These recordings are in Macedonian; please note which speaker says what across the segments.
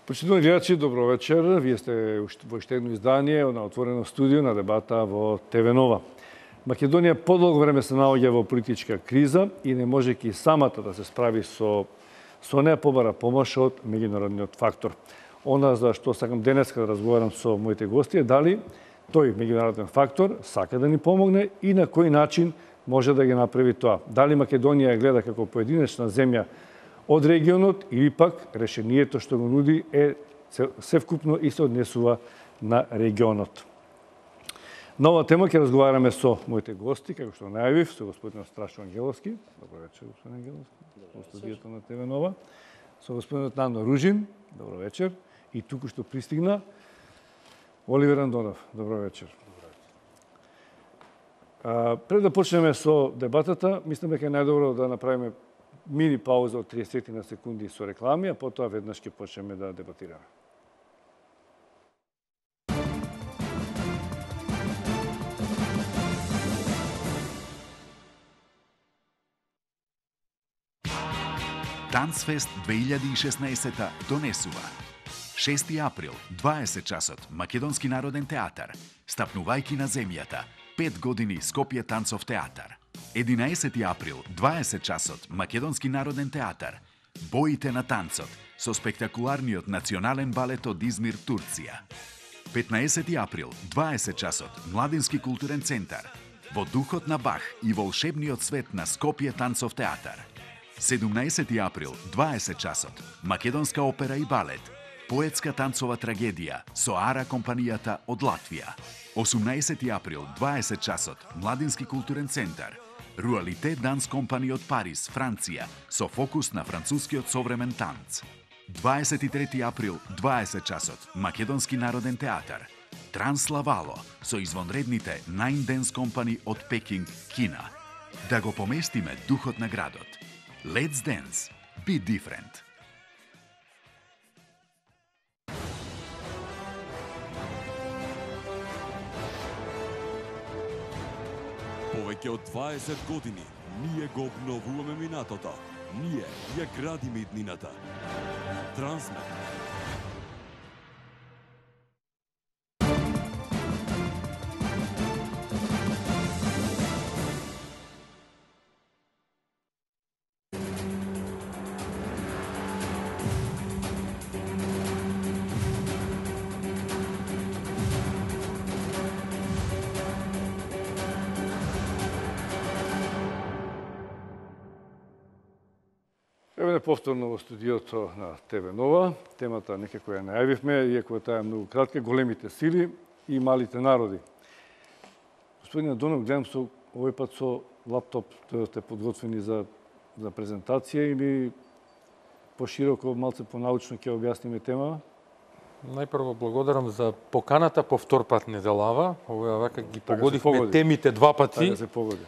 Speaker 1: Почитувани гледачи, добро вечер. Вие сте во уште едно издание на отворено студио на дебата во ТВ Нова. Македонија подолго време се наоѓа во политичка криза и не можејќи самата да се справи со неа побара помош од меѓународниот фактор. Она за што сакам денеска да разговарам со моите гости е дали тој меѓународен фактор сака да ни помогне и на кој начин може да ги направи тоа. Дали Македонија гледа како поединечна земја од регионот или пак решението што го нуди е севкупно и се однесува на регионот. На оваа тема ќе разговараме со моите гости, како што најавив, со господинот Страшо Ангеловски. Добро вечер, господин Ангеловски, во студиото на ТВ Нова. Со господинот Нано Ружин. Добро вечер. И туку што пристигна Оливер Андонов. Добро вечер. Пред да почнеме со дебатата, мислам дека е најдобро да направиме мини пауза од 30 на секунди со реклами, а потоа веднаш ќе почнеме да дебатираме.
Speaker 2: Танцфест 2016 донесува 6 април, 20 часот, Македонски народен театар, стапнувајќи на земјата, 5 години Скопје танцов театар. 11 април, 20 часот, Македонски народен театар, Боите на танцот, со спектакуларниот национален балет од Измир, Турција. 15 април, 20 часот, Младински културен центар, Во духот на Бах и волшебниот свет на Скопје танцов театар. 17 април, 20 часот, Македонска опера и балет, поетска танцова трагедија со Ара компанијата од Латвија. 18 април, 20 часот, Младински културен центар, Руалите данс компани од Париз, Франција, со фокус на францускиот современ танц. 23 април, 20 часот, Македонски народен театар, Транславало, со извонредните Nine Dance компани од Пекинг, Кина. Да го поместиме духот на градот. Let's dance. Be different.
Speaker 3: Повеќе од 20 години ние го обновуваме минатото. Ние ја градиме иднината. Трансмет.
Speaker 1: Еве повторно во студиото на ТВ Нова. Темата некако ја најавивме, иако таа е многу кратка, големите сили и малите народи. Господин Андонов, гледам овој пат со лаптоп сте подготвени за презентација или пошироко, малце понаучно ќе објасниме тема?
Speaker 4: Најпрво благодарам за поканата по втор пат неделава. Вака ги погодивме темите два пати.
Speaker 1: Така се погоди.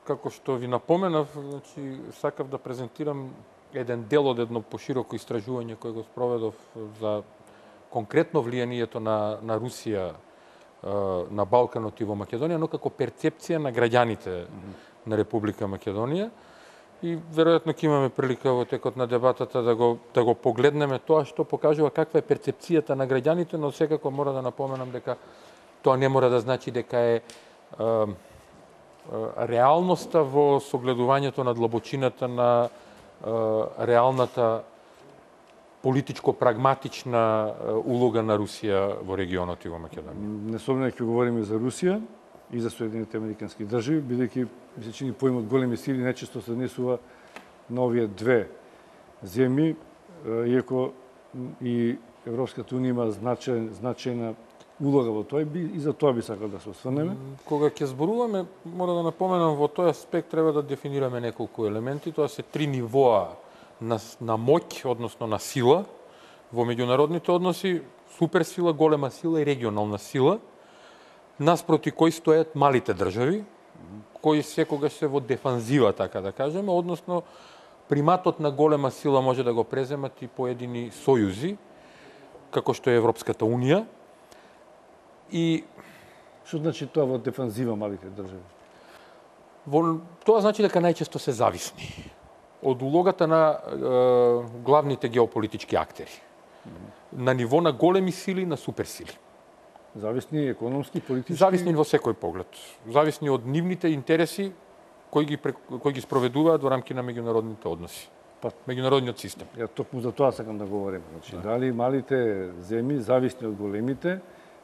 Speaker 4: Како што ви напоменав, значи, сакав да презентирам еден дел од едно пошироко истражување кој го спроведов за конкретно влијанието на Русија на Балканот и во Македонија, но како перцепција на граѓаните на Република Македонија. И веројатно ќе имаме прилика во текот на дебатата да го погледнеме тоа што покажува каква е перцепцијата на граѓаните, но секако мора да напоменам дека тоа не мора да значи дека е реалноста во согледувањето на длабочината на реалната политичко-прагматична улога на Русија во регионот и во Македонија.
Speaker 1: Несомнено ќе говориме за Русија и за Соединените Американски држави, бидејќи ми се чини поимот големи сили најчесто се однесува на овие две земји, иако и Европската унија има значајна улога во тоа и за тоа би сакал да се осврнеме.
Speaker 4: Кога ќе зборуваме, мора да напоменам, во тој аспект треба да дефинираме неколку елементи. Тоа се три нивоа на моќ, односно на сила во меѓународните односи: суперсила, голема сила и регионална сила, наспроти кои стојат малите држави, кои секогаш се во дефанзива, така да кажеме, односно приматот на голема сила може да го преземат и поедини сојузи, како што е Европската унија. И
Speaker 1: што значи тоа во дефанзива малите држави?
Speaker 4: Тоа значи дека најчесто се зависни. од улогата на главните геополитички актери. На ниво на големи сили, на суперсили.
Speaker 1: Зависни економски, политички?
Speaker 4: Зависни во секој поглед. Зависни од нивните интереси кои ги спроведуваат во рамки на меѓународните односи. Меѓународниот систем.
Speaker 1: Ја токму за тоа сакам да говорим. Значи, дали малите земји, зависни од големите,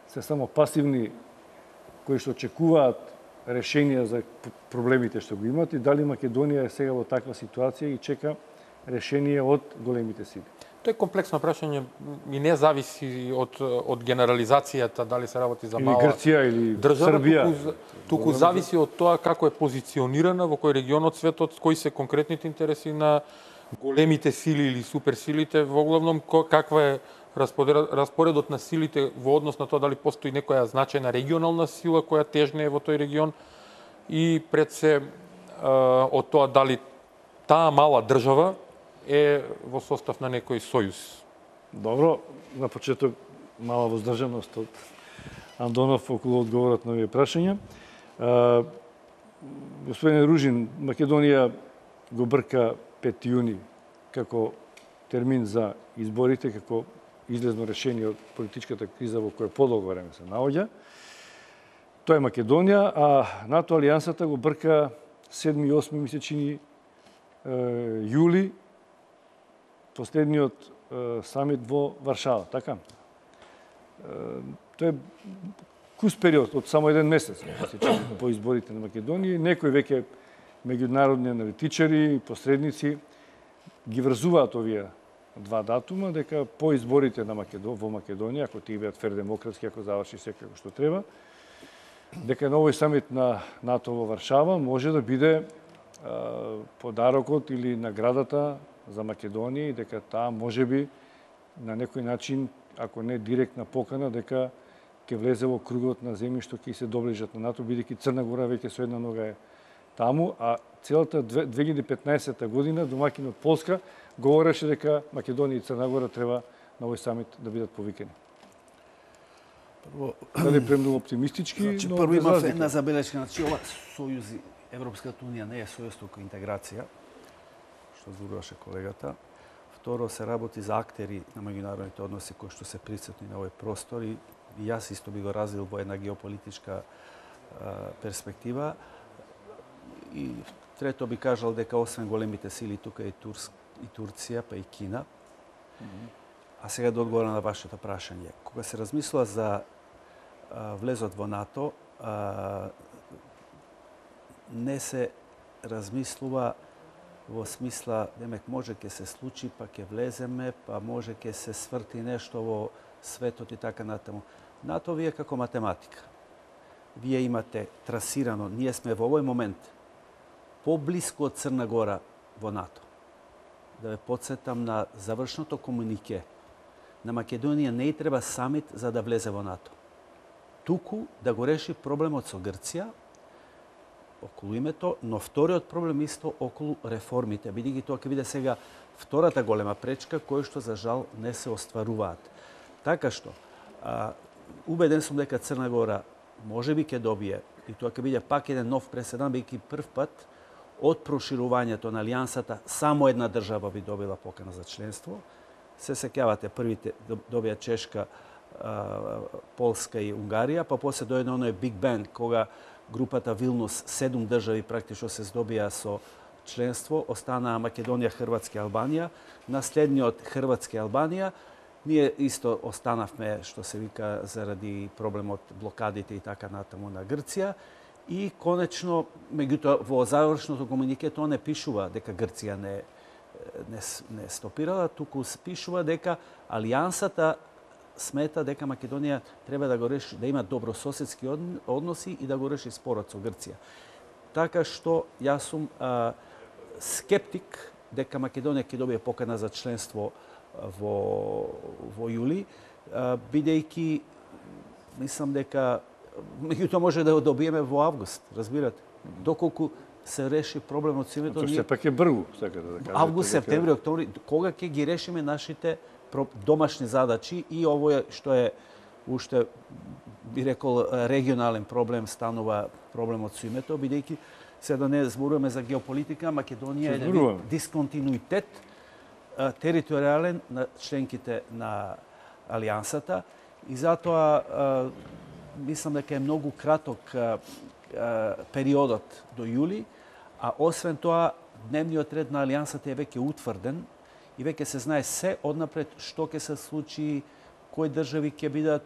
Speaker 1: се само пасивни кои што очекуваат решенија за проблемите што го имат и дали Македонија е сега во таква ситуација и чека решение од големите сили?
Speaker 4: Тоа е комплексно прашање и не зависи од генерализацијата, дали се работи за мала
Speaker 1: Грција или
Speaker 4: држава,
Speaker 1: Србија.
Speaker 4: туку зависи од тоа како е позиционирана, во кој регион од светот, кои се конкретните интереси на големите сили или суперсилите, во главном каква е распоредот на силите во однос на тоа дали постои некоја значајна регионална сила која тежне во тој регион и пред се од тоа дали таа мала држава е во состав на некој сојуз.
Speaker 1: Добро, на почеток мала воздржаност од Андонов околу одговорот на овие прашања. Господин Ружин, Македонија го брка 5 јуни како термин за изборите, како излезно решение од политичката криза во која подолго време се наоѓа. Тоа е Македонија, а НАТО алијансата го брка 7 и 8 месечини јули, последниот самит во Варшава, така? Тоа е кус период од само еден месец по изборите на Македонија. Некои веќе меѓународни аналитичари, посредници ги врзуваат овие два датума, дека по изборите на во Македонија, ако тие бидат фер-демократски, ако заврши секако што треба, дека на овој самит на НАТО во Варшава може да биде подарокот или наградата за Македонија и дека таа можеби на некој начин, ако не директна покана, дека ќе влезе во кругот на земји што ќе се доближат на НАТО, бидејќи Црна Гора веќе со една нога е таму, а целата 2015 година домакинот Полска говореше дека Македонија и Црна Гора треба на овој самит да бидат повикани. Дали премногу оптимистички,
Speaker 5: значи,
Speaker 1: но
Speaker 5: прво
Speaker 1: без
Speaker 5: имав
Speaker 1: разлика.
Speaker 5: една забелешка, значи ова сојузи, Европската унија не е сојуз, туку интеграција, што зборуваше колегата. Второ, се работи за актери на меѓународните односи кои што се присутни на овој простор и јас исто би го развил во една геополитичка перспектива. И трето би кажал дека освен големите сили тука е и Турција, па и Кина. А сега да одговорам на вашето прашање. Кога се размислува за влезот во НАТО, не се размислува во смисла, демек, може ќе се случи, па ќе влеземе, па може ќе се сврти нешто во светот и така натаму. НАТО вие како математика. Вие имате трасирано, ние сме во овој момент поблиску од Црна Гора во НАТО. Да ве подсетам на завршното комунике. На Македонија не и треба самит за да влезе во НАТО. Туку да го реши проблемот со Грција, околу името, но вториот проблем исто околу реформите, бидејќи тоа ќе биде сега втората голема пречка, која што за жал не се остваруваат. Така што, убеден сум дека Црна Гора можеби ќе добие, и тоа ќе биде пак еден нов преседан, бидејќи прв пат од проширувањето на алијансата само една држава би добила покана за членство. Се сеќавате, првите добија Чешка, Полска и Унгарија, па после дојде оној Биг Бен, кога групата Вилнус, 7 држави практично се здобија со членство, останаа Македонија, Хрватска и Албанија. Наследниот Хрватска и Албанија, ние исто останавме, што се вика, заради проблемот блокадите и така натаму на Грција. И конечно, меѓутоа, во завршното комунике тоа не пишува дека Грција не стопирала, туку пишува дека алијансата смета дека Македонија треба да го реши, да има добрососедски односи и да го реши спорот со Грција. Така што јас сум скептик дека Македонија ќе добие покана за членство во јули, бидејќи мислам дека меѓутоа може да го добиеме во август, разбирате? Доколку се реши проблемот со името.
Speaker 1: Тоа сепак е брзо, сакате да кажете.
Speaker 4: Август, септември, октомври, кога ќе ги решиме нашите домашни задачи и овој што е уште би рекол регионален проблем станува проблемот со името, бидејќи
Speaker 5: се да не зборуваме за геополитика, Македонија е дисконтинуитет територијален на членките на Алијансата и затоа мислам дека е многу краток периодот до јули, а освен тоа дневниот ред на Алијансата е веќе утврден и веќе се знае се однапред што ќе се случи, кои држави ќе бидат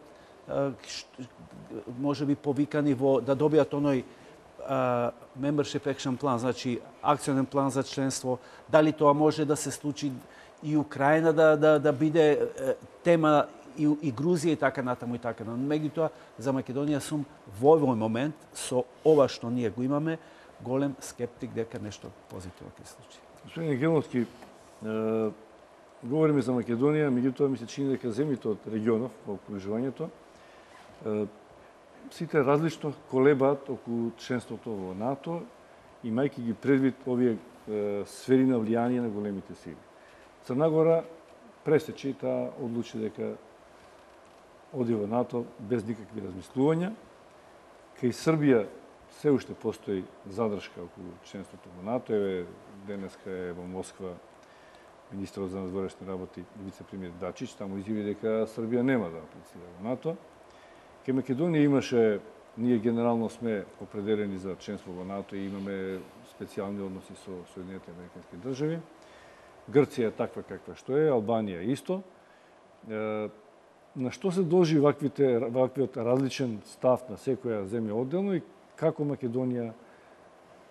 Speaker 5: можеби повикани да добијат оној membership action план, значи акционен план за членство, дали тоа може да се случи и Украина да биде тема и Грузија и така натаму и така. Но меѓутоа за Македонија сум во овој момент со ова што ние го имаме голем скептик дека нешто позитивно ќе се случи.
Speaker 1: Господин Егеловски, говориме за Македонија, меѓутоа ми се чини дека земјите од регионов во окружувањето сите различно колебаат околу членството во НАТО, имајќи ги предвид овие сфери на влијание на големите сили. Црна Гора пресече таа одлучи дека оди во НАТО без никакви размислувања. Кај Србија се уште постои задршка околу членството во НАТО. Еве денеска е во Москва министерот за надворешни работи и вице-премиер Дачич, таму изјави дека Србија нема да аплицира во НАТО. Кај Македонија имаше, ние генерално сме определени за членство во НАТО и имаме специјални односи со Соединетите американски држави. Грција е таква каква што е, Албанија исто. На што се должи ваквиот различен став на секоја земја одделно и како Македонија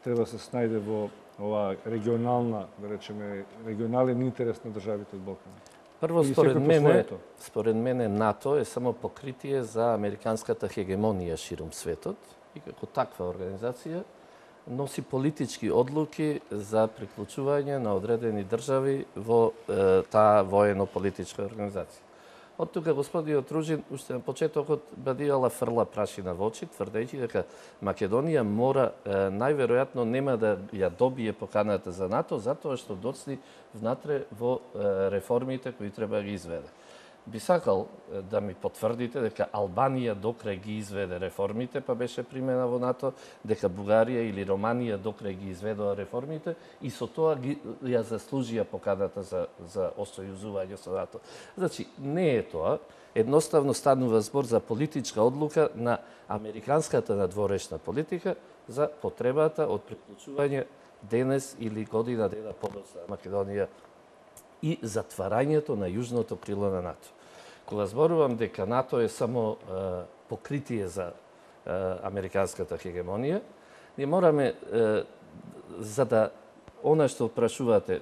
Speaker 1: треба да се снајде во оваа регионална, да речеме, регионален интерес на државите од Балканот?
Speaker 6: Прво, според мене НАТО е само покритие за американската хегемонија ширум светот и како таква организација носи политички одлуки за приклучување на одредени држави во таа воено-политичка организација. Од тука господиот Ружин уште на почетокот бадијала фрла прашина во очи, тврдејќи дека Македонија мора најверојатно нема да ја добие поканата за НАТО затоа што доцни внатре во реформите кои треба да ги изведе. Би сакал да ми потврдите дека Албанија докрај ги изведе реформите, па беше примена во НАТО, дека Бугарија или Романија докрај ги изведоа реформите и со тоа ја заслужија поканата за осојузување со НАТО. Значи, не е тоа. Едноставно станува збор за политичка одлука на американската надворешна политика за потребата од приклучување денес или година дена подоцна Македонија и затварањето на јужното крило на НАТО. Кога зборувам дека НАТО е само покритие за американската хегемонија, ние мораме, за да она што прашувате,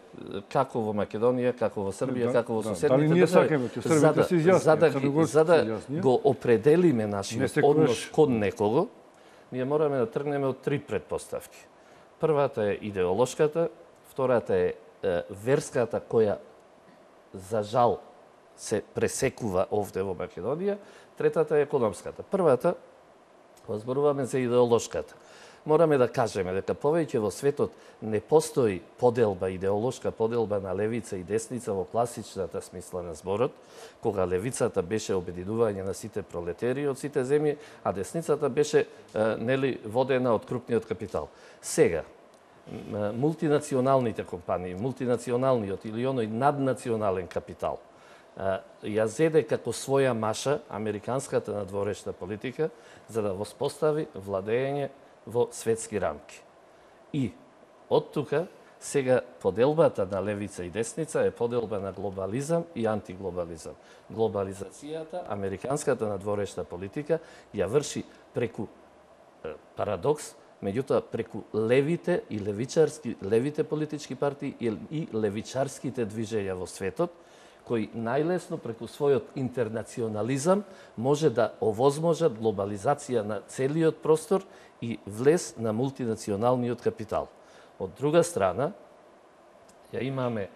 Speaker 6: како во Македонија, како во Србија, како во соседните држави, за да го определиме нашиот однос кон некого, ние мораме да тргнеме од три претпоставки. Првата е идеолошката, втората е верската, која за жал се пресекува овде во Македонија, третата е економската. Првата, зборуваме за идеолошката. Мораме да кажеме дека повеќе во светот не постои поделба, идеолошка поделба на левица и десница во класичната смисла на зборот, кога левицата беше обединување на сите пролетери од сите земји, а десницата беше водена од крупниот капитал. Сега, мултинационалните компании, мултинационалниот или оној наднационален капитал ја зеде како своја маша американската надворешна политика за да воспостави владење во светски рамки. И од тука сега поделбата на левица и десница е поделба на глобализам и антиглобализам. Глобализацијата, американската надворешна политика ја врши преку парадокс, меѓутоа преку левите и левите политички партии и левичарските движења во светот, кои најлесно преку својот интернационализам може да овозможат глобализација на целиот простор и влез на мултинационалниот капитал. Од друга страна, ја имаме,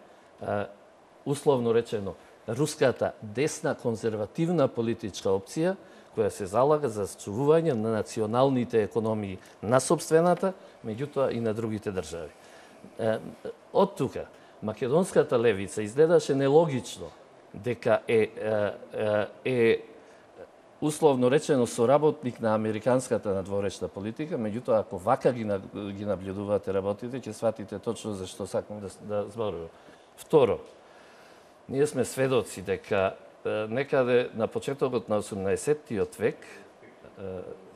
Speaker 6: условно речено, руската десна конзервативна политичка опција, која се залага за зачувување на националните економии на собствената, меѓутоа и на другите држави. Од тука, македонската левица изгледаше нелогично дека условно речено соработник на американската надворешна политика, меѓутоа ако вака ги наблюдувате работите, ќе сватите точно за што сакам да зборувам. Второ, ние сме сведоци дека некаде на почетокот на 18-тиот век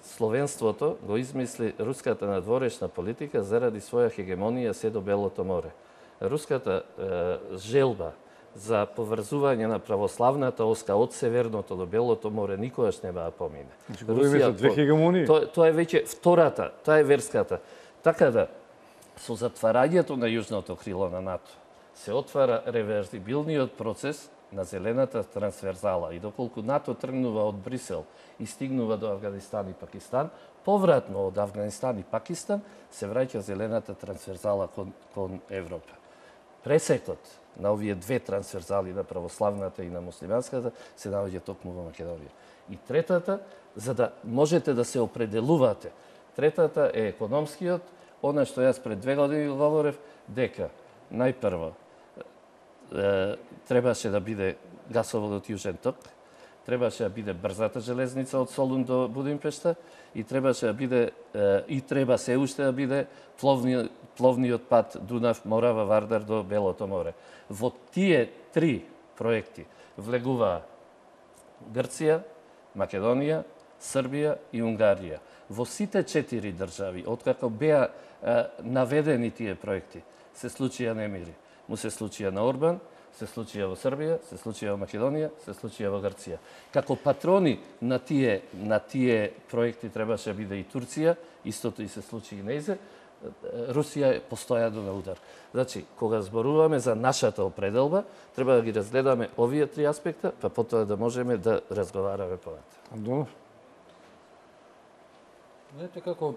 Speaker 6: словенството го измисли руската надворешна политика заради своја хегемонија се до Белото море. Руската желба за поврзување на православната оска од Северното до Белото море никогаш нема да помине.
Speaker 1: Русија, две хегемонии.
Speaker 6: Тоа е веќе втората, тоа е верската. Така да, со затварањето на јужното крило на НАТО, се отвара реверзибилниот процес на зелената трансверзала и доколку НАТО тргнува од Брисел и стигнува до Афганистан и Пакистан, повратно од Афганистан и Пакистан се враќа зелената трансверзала кон Европа. Пресекот на овие две трансверзали, на православната и на муслиманската, се наоѓа токму во Македонија. И третата, за да можете да се определувате, третата е економскиот, она што јас пред 2 години говорев, дека најпрво требаше да биде гасоводот Јужен ток, требаше да биде брзата железница од Солун до Будимпешта и требаше да биде и треба се уште да биде пловниот пат Дунав, Морава, Вардар до Белото море. Во тие 3 проекти влегуваа Грција, Македонија, Србија и Унгарија. Во сите 4 држави, откако беа наведени тие проекти, се случија немири. Му се случија на Орбан, се случија во Србија, се случија во Македонија, се случија во Грција. Како патрони на тие проекти требаше да биде и Турција, истото и се случи и нејзе, Русија е постојано на удар. Значи, кога зборуваме за нашата определба, треба да ги разгледаме овие 3 аспекта, па потоа да можеме да разговараме понатаму.
Speaker 1: Андонов?
Speaker 4: Знаете како,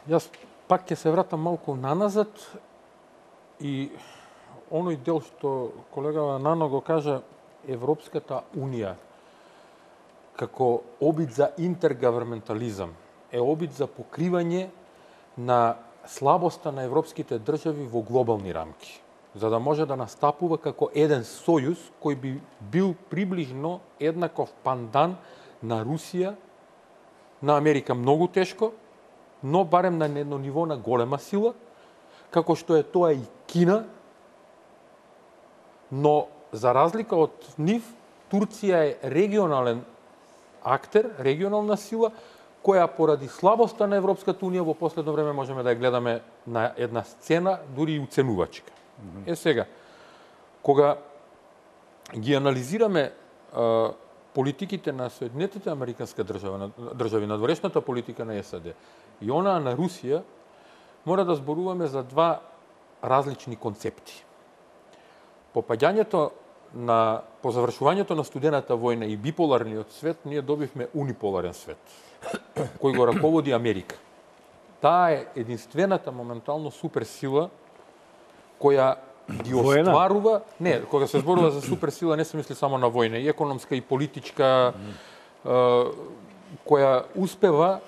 Speaker 4: јас пак ќе се вратам малку наназад и оној дел што колегава Нано го кажа, Европската Унија како обид за интергаврментализам е обид за покривање на слабоста на европските држави во глобални рамки, за да може да настапува како еден сојуз кој би бил приближно еднаков пандан на Русија, на Америка многу тешко, но барем на едно ниво на голема сила, како што е тоа и Кина, но за разлика од нив, Турција е регионален актер, регионална сила, која поради слабоста на Европската Унија во последно време можеме да ја гледаме на една сцена, дури и уценувачка. Сега, кога ги анализираме политиките на Соединетите американска држави, надворешната политика на САД и онаа на Русија, мора да зборуваме за 2 различни концепти. По завршувањето на студената војна и биполарниот свет, ние добивме униполарен свет, кој го раководи Америка. Таа е единствената моментално суперсила која ги остварува... Не, кога се зборува за суперсила, не се мисли само на војна, и економска, и политичка, која успева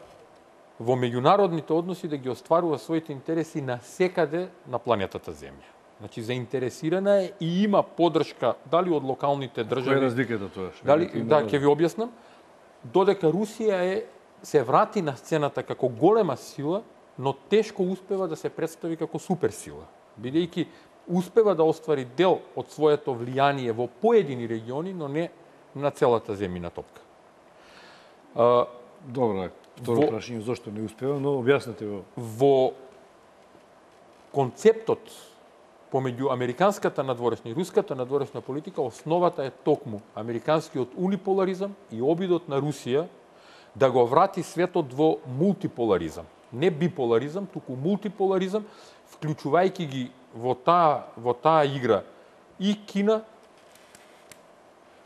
Speaker 4: во меѓународните односи да ги остварува своите интереси на секаде на планетата Земја. Значи, заинтересирана е и има поддршка дали од локалните држави...
Speaker 1: Која е разликата тоа?
Speaker 4: Да, ќе ви објаснам. Додека Русија се врати на сцената како голема сила, но тешко успева да се представи како суперсила, бидејќи успева да оствари дел од своето влијание во поедини региони, но не на целата земјина топка.
Speaker 1: Добро, второ прашање, зошто не успева, но објаснете го.
Speaker 4: Во концептот помеѓу американската надворешна и руската надворешна политика, основата е токму американскиот униполаризам и обидот на Русија да го врати светот во мултиполаризам. Не биполаризам, туку мултиполаризам, вклучувајќи ги во таа игра и Кина,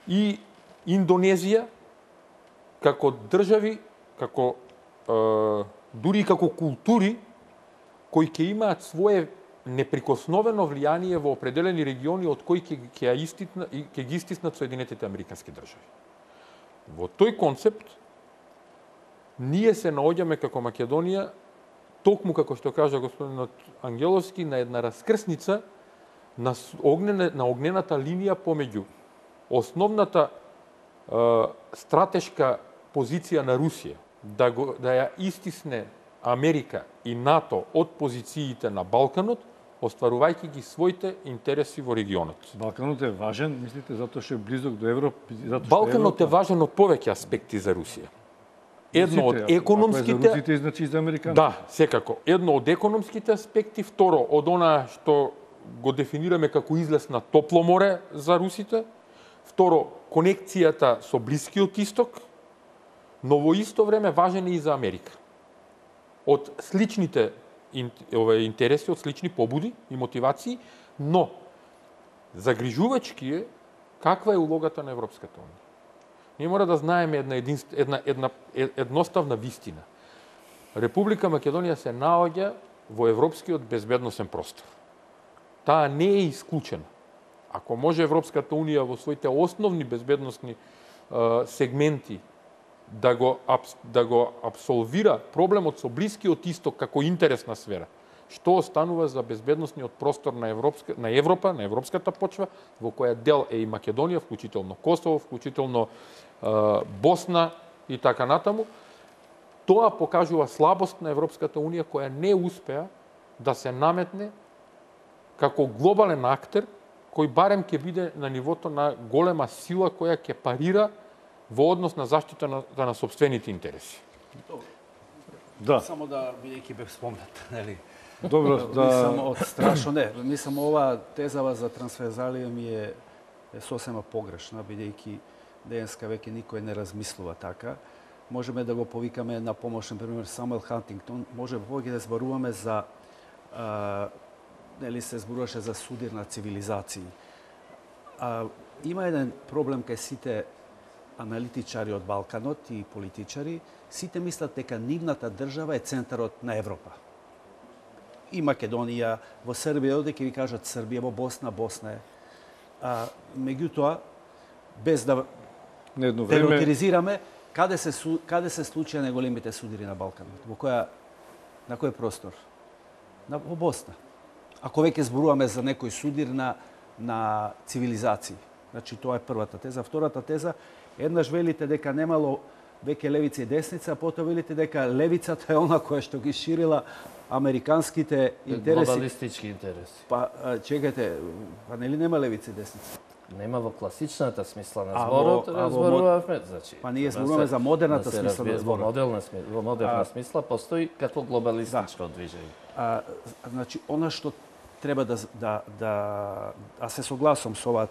Speaker 4: и Индонезија, како држави, како дури како култури, кои ќе имаат свое неприкосновено влијание во определени региони од кои ќе ги истиснат Соединетите американски држави. Во тој концепт ние се наоѓаме како Македонија, токму како што кажа господинот Ангеловски, на една раскрсница на огнената линија помеѓу основната стратешка позиција на Русија да ја истисне Америка и НАТО од позициите на Балканот, остварувајќи ги своите интереси во регионот.
Speaker 1: Балканот е важен, мислите, затоа што е близок до Европа?
Speaker 4: Балканот е важен од повеќе аспекти за Русија. Едно од економските...
Speaker 1: Ако е за русите, значи и за американците.
Speaker 4: Да, секако. Едно од економските аспекти, второ од она што го дефинираме како излез на топло море за русите, второ, конекцијата со Блискиот исток, но во исто време важен е и за Америка. Од сличните интереси, од слични побуди и мотивации, но загрижувачки е каква е улогата на Европската унија. Ние мора да знаеме една едноставна вистина. Република Македонија се наоѓа во европскиот безбедносен простор. Таа не е исклучена. Ако може Европската унија во своите основни безбедносни сегменти да го абсолвира проблемот со Блискиот исток како интересна сфера, што останува за безбедносниот простор на Европа, на европската почва, во која дел е и Македонија, вклучително Косово, вклучително Босна и така натаму, тоа покажува слабост на Европската унија која не успеа да се наметне како глобален актер кој барем ќе биде на нивото на голема сила која ќе парира во однос на заштита на сопствените интереси.
Speaker 1: Да.
Speaker 5: Само да бидејќи бе спомнат, нели?
Speaker 1: Добро, да.
Speaker 5: Мислам од страшно не. Мислам ова тезава за трансферзалија ми е сосема погрешна, бидејќи денеска веќе никој не размислува така. Можеме да го повикаме на помош, например, Самуел Хантингтон. Може повеќе да зборуваме за нели се зборуваше за судир на цивилизации. Има еден проблем кај сите аналитичари од Балканот и политичари. Сите мислат дека нивната држава е центарот на Европа. И Македонија, во Србија, оде ќе ви кажат Србија, во Босна, Босна е. Меѓутоа, без да теоретизираме, каде се случија најголемите судири на Балканот? На кој простор? Во Босна. Ако веќе зборуваме за некој судир на цивилизации. Значи, тоа е првата теза. Втората теза, еднаш велите дека немало веќе левица и десница, а потоа велите дека левицата е она која што ги ширила американските интереси.
Speaker 6: Глобалистички интереси.
Speaker 5: Па, чекайте, па нели нема левица и десница?
Speaker 6: Нема во класичната смисла на зборот, разборувавме, значи.
Speaker 5: Па ние зборуваме за модерната смисла на зборот.
Speaker 6: Во модерна смисла постои како глобалистичко движење.
Speaker 5: Значи, она што треба да се согласам со ова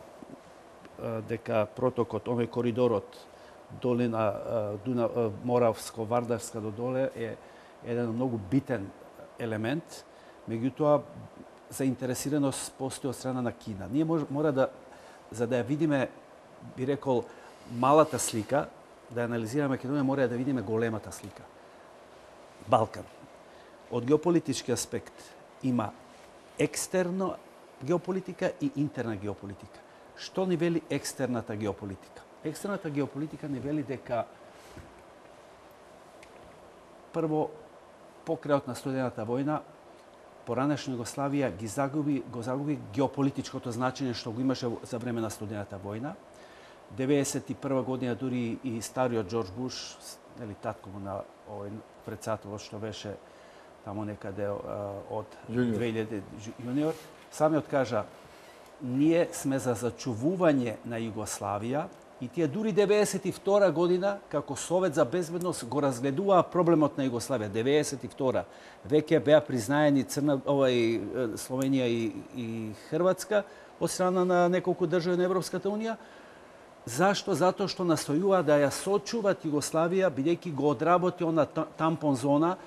Speaker 5: дека протокот, овој коридорот долина Моравско-Вардарска до доле е еден многу битен елемент, меѓутоа заинтересираност постои од страна на Кина. Ние мора да, за да ја видиме, би рекол, малата слика, да анализираме Македонија, мора да видиме големата слика. Балкан. Од геополитички аспект има екстерна геополитика и интерна геополитика. Што ни вели екстерната геополитика? Екстерната геополитика ни вели дека прво, по крајот на студената војна, поранешна Југославија го загуби геополитичкото значење што го имаше за време на студената војна. 1991 година дури и стариот Џорџ Буш, нели татко му на овој председател што беше тамо некаде од 2000 јуниор, самиот кажа: ние сме за зачувување на Југославија и тие дури 92 година како Совет за безбедност го разгледуваа проблемот на Југославија. 92 веќе беа признаени Словенија и Хрватска од страна на неколку држави на Европската унија. Зашто? Затоа што настојува да ја сочуват Југославија, бидејќи го одработи она тампон зона,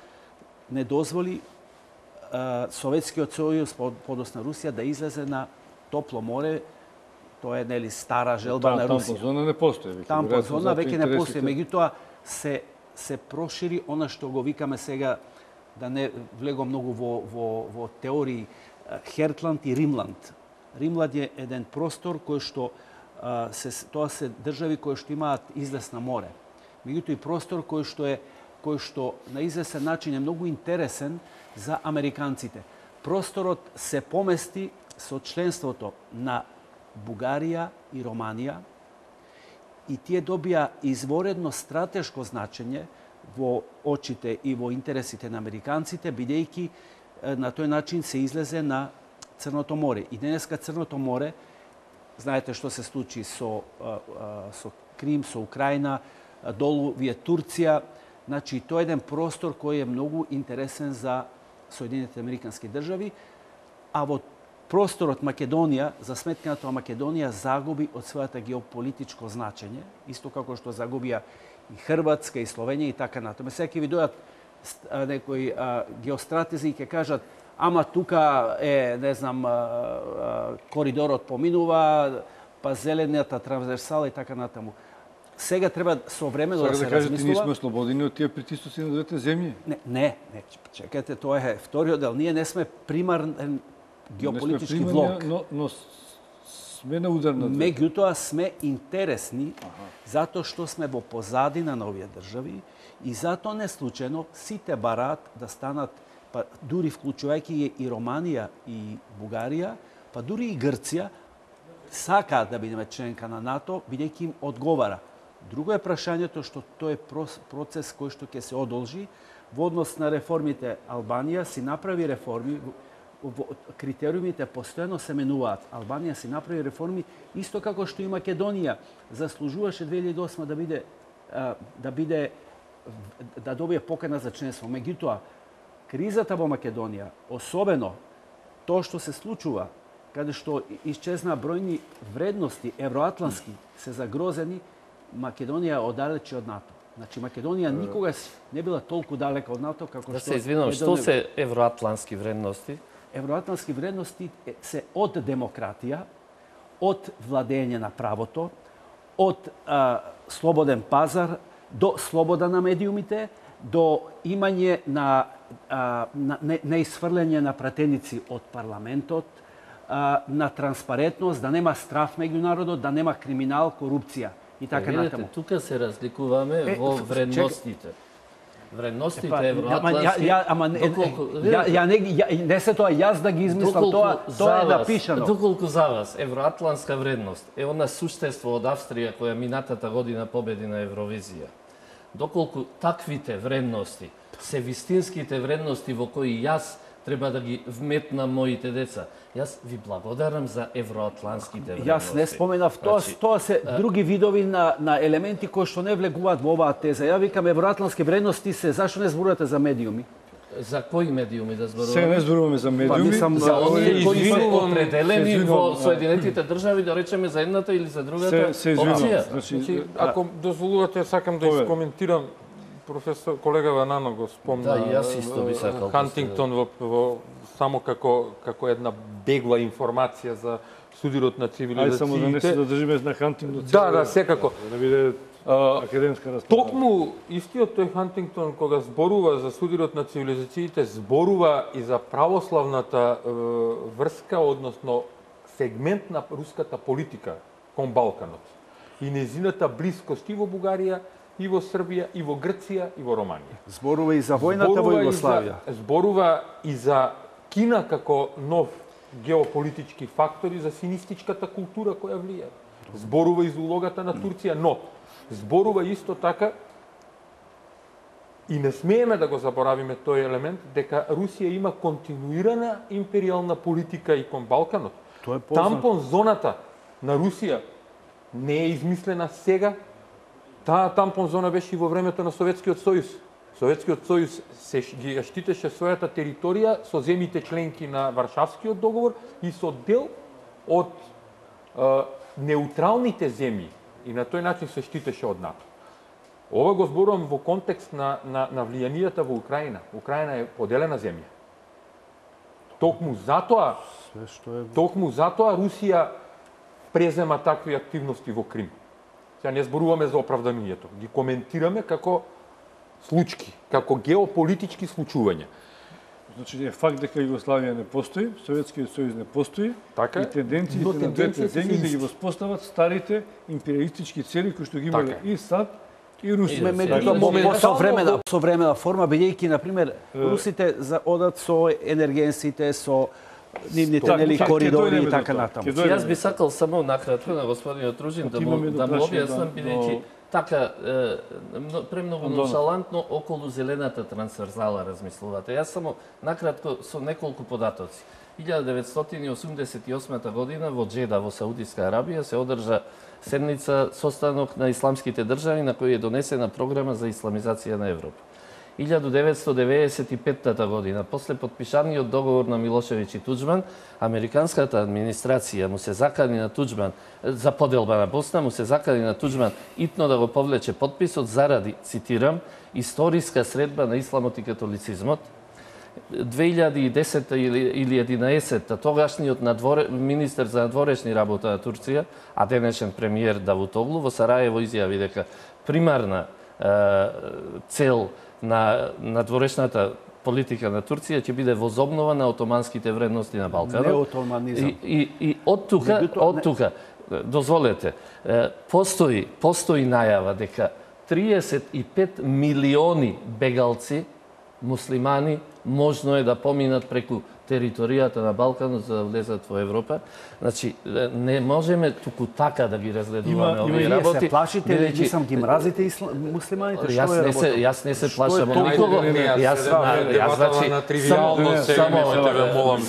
Speaker 5: не дозволи Советскиот сојуз, подосна Русија, да излезе на топло море. Тоа е нели стара желба на Русија.
Speaker 1: Тампон зона не постои.
Speaker 5: Тампон зона веќе не постои. Меѓутоа се прошири она што го викаме сега, да не влегам многу во теории, Хертланд и Римланд. Римланд е еден простор кој што тоа се држави кои што имаат излез на море. Меѓутоа и простор кој што на известен начин е многу интересен за американците. Просторот се помести со членството на Бугарија и Романија и тие добија изворедно стратешко значење во очите и во интересите на американците, бидејќи на тој начин се излезе на Црното море. И денеска Црното море, знаете што се случи со Крим, со Украина, долу вие Турција. Значи, тоа е еден простор кој е многу интересен за Соединените американски држави, а во просторот Македонија, за сметка на тоа Македонија загуби од својата геополитичко значење, исто како што загубија и Хрватска, и Словенија и така натаму. Сега ќе ви дојдат некои геостратези и ќе кажат: ама тука е, не знам, коридорот поминува, па зелената трансверсала и така натаму. Сега треба современо да се размислува.
Speaker 1: Ние сме ослободени од тие притисоци на двете земји?
Speaker 5: Не, чекайте, тоа е вториот дел. Ние не сме примарен геополитички блок.
Speaker 1: Но сме на удар на двете.
Speaker 5: Меѓутоа сме интересни затоа што сме во позадина на овие држави и затоа не случајно сите бараат да станат, па дури вклучувајќи и Романија и Бугарија, па дури и Грција, сакаат да бидеме членка на НАТО, бидејќи им одговара. Друго е прашањето што тој е процес кој што ќе се одолжи. Во однос на реформите, Албанија си направи реформи, критериумите постојано се менуваат. Албанија си направи реформи исто како што и Македонија заслужуваше 2008 да добие покана за членство. Меѓутоа, кризата во Македонија, особено тоа што се случува, каде што исчезна бројни вредности евроатлански се загрозени, Македонија оддалече од НАТО. Значи, Македонија никогаш не била толку далека од НАТО како што...
Speaker 6: Да се извинувам, што се евроатлански вредности?
Speaker 5: Евроатлански вредности се од демократија, од владење на правото, од слободен пазар, до слобода на медиумите, до имање на неисфрлење на пратеници од парламентот, на транспарентност, да нема страф меѓу народот, да нема криминал, корупција и така натаму.
Speaker 6: Тука се разликуваме во вредностите. Вредностите евроатлански...
Speaker 5: Не се тоа јас да ги измислам, тоа е напишано.
Speaker 6: Доколку за вас евроатланска вредност е она суштество од Австрија која минатата година победи на Евровизија, доколку таквите вредности се вистинските вредности во кои јас треба да ги вметнам моите деца. Јас ви благодарам за евроатланските вредности.
Speaker 5: Јас не споменав тоа се други видови на елементи кои што не влегуваат во оваа теза. Ја викам евроатлански вредности се, зашто не зборувате за медиуми?
Speaker 6: За кои медиуми да зборуваме?
Speaker 1: Сега не зборуваме за медиуми.
Speaker 6: За оние кои се определени во Соединетите држави, да речеме за едната или за другата опција.
Speaker 4: Значи, ако дозволувате, сакам да искоментирам. Професор колега Ванано го спомна.
Speaker 6: Да, и јас исто би сакал.
Speaker 4: Хантингтон само како една бегла информација за судирот на цивилизациите.
Speaker 1: Ајде само да не се задржиме на Хантингтон.
Speaker 4: Да, секако.
Speaker 1: Да биде академска расправа.
Speaker 4: Токму истиот тој Хантингтон кога зборува за судирот на цивилизациите, зборува и за православната врска, односно сегмент на руската политика кон Балканот. И незината блискост и во Бугарија, и во Србија, и во Грција, и во Романија.
Speaker 5: Зборува и за војната во Југославија.
Speaker 4: Зборува и за Кина како нов геополитички фактор и за синистичката култура која влијае. Зборува и за улогата на Турција, но зборува исто така и не смееме да го заборавиме тој елемент дека Русија има континуирана империјална политика и кон Балканот. Тампон зоната на Русија не е измислена сега. Таа тампон зона беше и во времето на Советскиот сојуз. Советскиот сојуз ги штитеше својата територија со земјите членки на Варшавскиот договор и со дел од неутралните земји. И на тој начин се штитеше од НАТО. Ова го зборувам во контекст на влијанијата во Украина. Украина е поделена земја. Токму затоа Русија презема такви активности во Крим. Сега не зборуваме за оправданието, ги коментираме како случки, како геополитички случувања.
Speaker 1: Значи е факт дека Југославија не постои, Советскиот сојуз не постои,
Speaker 4: така,
Speaker 1: и тенденциите на двете земји да ги воспостават старите империалистички цели кои што ги имале и САД и Русија.
Speaker 5: Со времена форма, бидејќи, например, русите одат со енергенсите, со нивните нели коридори и така натаму.
Speaker 6: Јас би сакал само накратко на господинот Ружин да му објаснам, бидејќи така премногу ноншалантно околу зелената трансверзала размислувате. Јас само накратко со неколку податоци. 1988 година во Джеда во Саудиска Арабија се одржа седница состанок на исламските држави на кој е донесена програма за исламизација на Европа. 1995 година, после подпишаниот договор на Милошевиќ и Туџман, американската администрација му се закани на Туџман за поделба на Босна, му се закани на Туџман итно да го повлече подписот заради, цитирам, историска средба на исламот и католицизмот. 2010 или 2011 тогашниот министер за надворешни работа на Турција, а денешен премиер Давутоглу, во Сараево изјави дека примарна цел на надворешната политика на Турција ќе биде возобнова на отоманските вредности на Балканот.
Speaker 5: Не отоманизам.
Speaker 6: И од тука, дозволете, постои најава дека 35 милиони бегалци муслимани можно е да поминат преку територијата на Балканот за да влезат во Европа. Значи, не можеме туку така да ги разгледуваме овие работи.
Speaker 5: Вие се плашите или мислам ги мразите муслиманите?
Speaker 6: Јас не се плашам од никого. Јас значи
Speaker 4: на тривијално се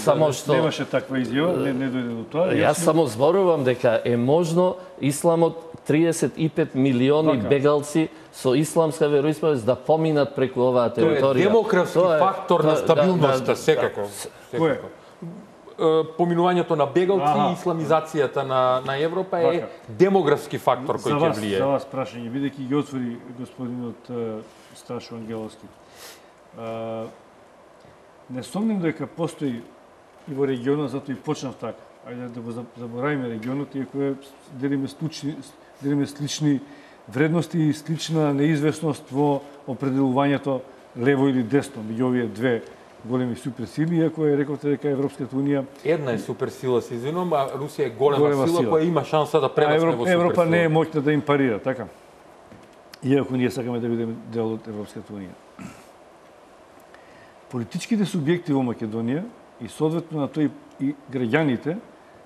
Speaker 6: само што
Speaker 1: немаше таква изјава, не дојде до тоа.
Speaker 6: Јас само зборувам дека е можно исламот 35 милиони бегалци со исламска вероисповест да поминат преку оваа територија.
Speaker 4: Тоа е демографски фактор на стабилноста, секако.
Speaker 1: Кој?
Speaker 4: Поминувањето на бегалци и исламизацијата на Европа е демографски фактор кој ќе влие.
Speaker 1: За вас прашање, бидејќи ги отвори господинот Сташо Ангеловски. Не сомнем дека постои и во регионот, затоа и почнав така. Ајде да го заборавиме регионот, иако делиме слични вредности и слична неизвестност во определувањето лево или десно меѓу овие две големи суперсили, иако рековте дека Европската унија
Speaker 4: една е суперсила, се извинувам, а Русија е голема сила која има шанса да прерасне во суперсила.
Speaker 1: Европа не е моќна да им парира, така? Иако ние сакаме да бидеме дел од Европската унија. Политичките субјекти во Македонија и соодветно на тој и граѓаните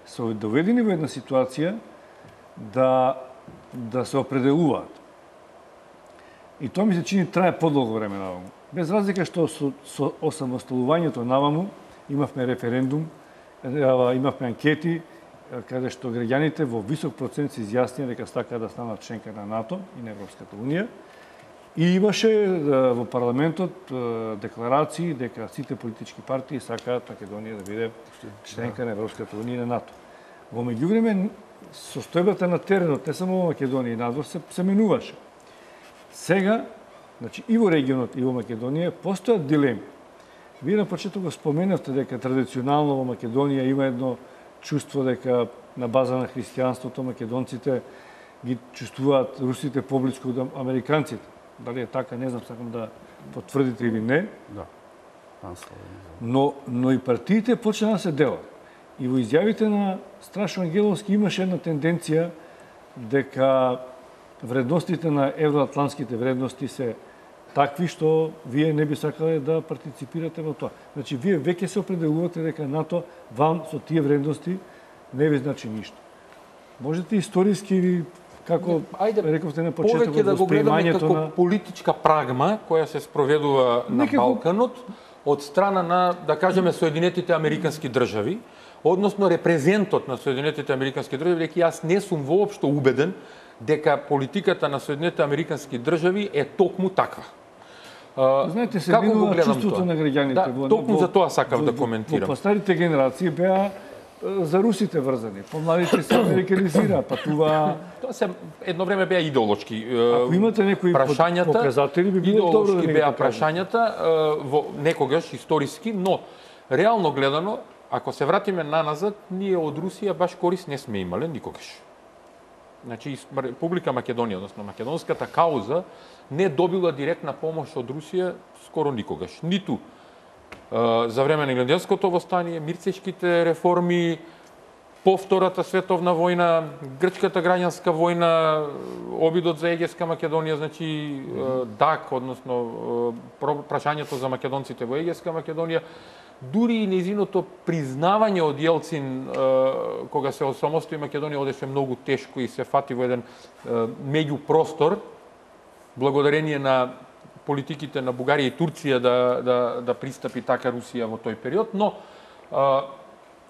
Speaker 1: се доведени во една ситуација да се определуваат. И тоа ми се чини трае подолго време наваму. Без разлика што со осамосталувањето наваму имавме референдум, имавме анкети, каде што граѓаните во висок процент се изјаснија дека сакаат да станат членка на НАТО и на Европската унија. И имаше во парламентот декларации дека сите политички партии сакаат Македонија да биде членка на Европската унија и на НАТО. Во меѓувреме, состојбата на теренот, не само во Македонија и надвор, се менуваше. Сега, значи, и во регионот, и во Македонија, постојат дилеми. Вие на почеток го споменавте дека традиционално во Македонија има едно чувство дека на база на христијанството македонците ги чувствуваат русите поблиску од американците. Дали е така, не знам, сакам да потврдите или не.
Speaker 5: Да.
Speaker 1: Но и партиите почна да се делат. И во изјавите на Страшо Ангеловски имаше една тенденција дека вредностите на евроатлантските вредности се такви што вие не би сакале да партиципирате во тоа. Значи, вие веќе се определувате дека НАТО вам со тие вредности не ви значи ништо. Можете историски или како рековте на почетокот,
Speaker 4: повеќе да го гледаме како политичка прагма која се спроведува на Балканот од страна на, да кажеме, Соединетите Американски држави, односно репрезентот на Соединетите Американски држави, дека јас не сум воопшто убеден дека политиката на Соединетите Американски држави е токму таква.
Speaker 1: Знаете, се минува чувството на граѓаните.
Speaker 4: Да, токму за тоа сакав да коментирам.
Speaker 1: По старите генерации беа за русите врзани. Помладите се американизира, па тоа
Speaker 4: се едно време беа идеолошки.
Speaker 1: Ако имате некои показатели, би било добро да
Speaker 4: беа прашањата во некогаш историски, но реално гледано, ако се вратиме наназад, ние од Русија баш корист не сме имале никогаш. Значи, Република Македонија, односно македонската кауза, не добила директна помош од Русија скоро никогаш. Ниту за време на Гленденското востание, мирцешките реформи, по Втората световна војна, грчката граѓанска војна, обидот за Егејска Македонија, значи ДАК, односно прашањето за македонците во Егејска Македонија. дури и нејзиното признавање од Јелцин кога се осамостои Македонија одеше многу тешко и се фати во еден меѓупростор, благодарение на политиките на Бугарија и Турција да пристапи така Русија во тој период, но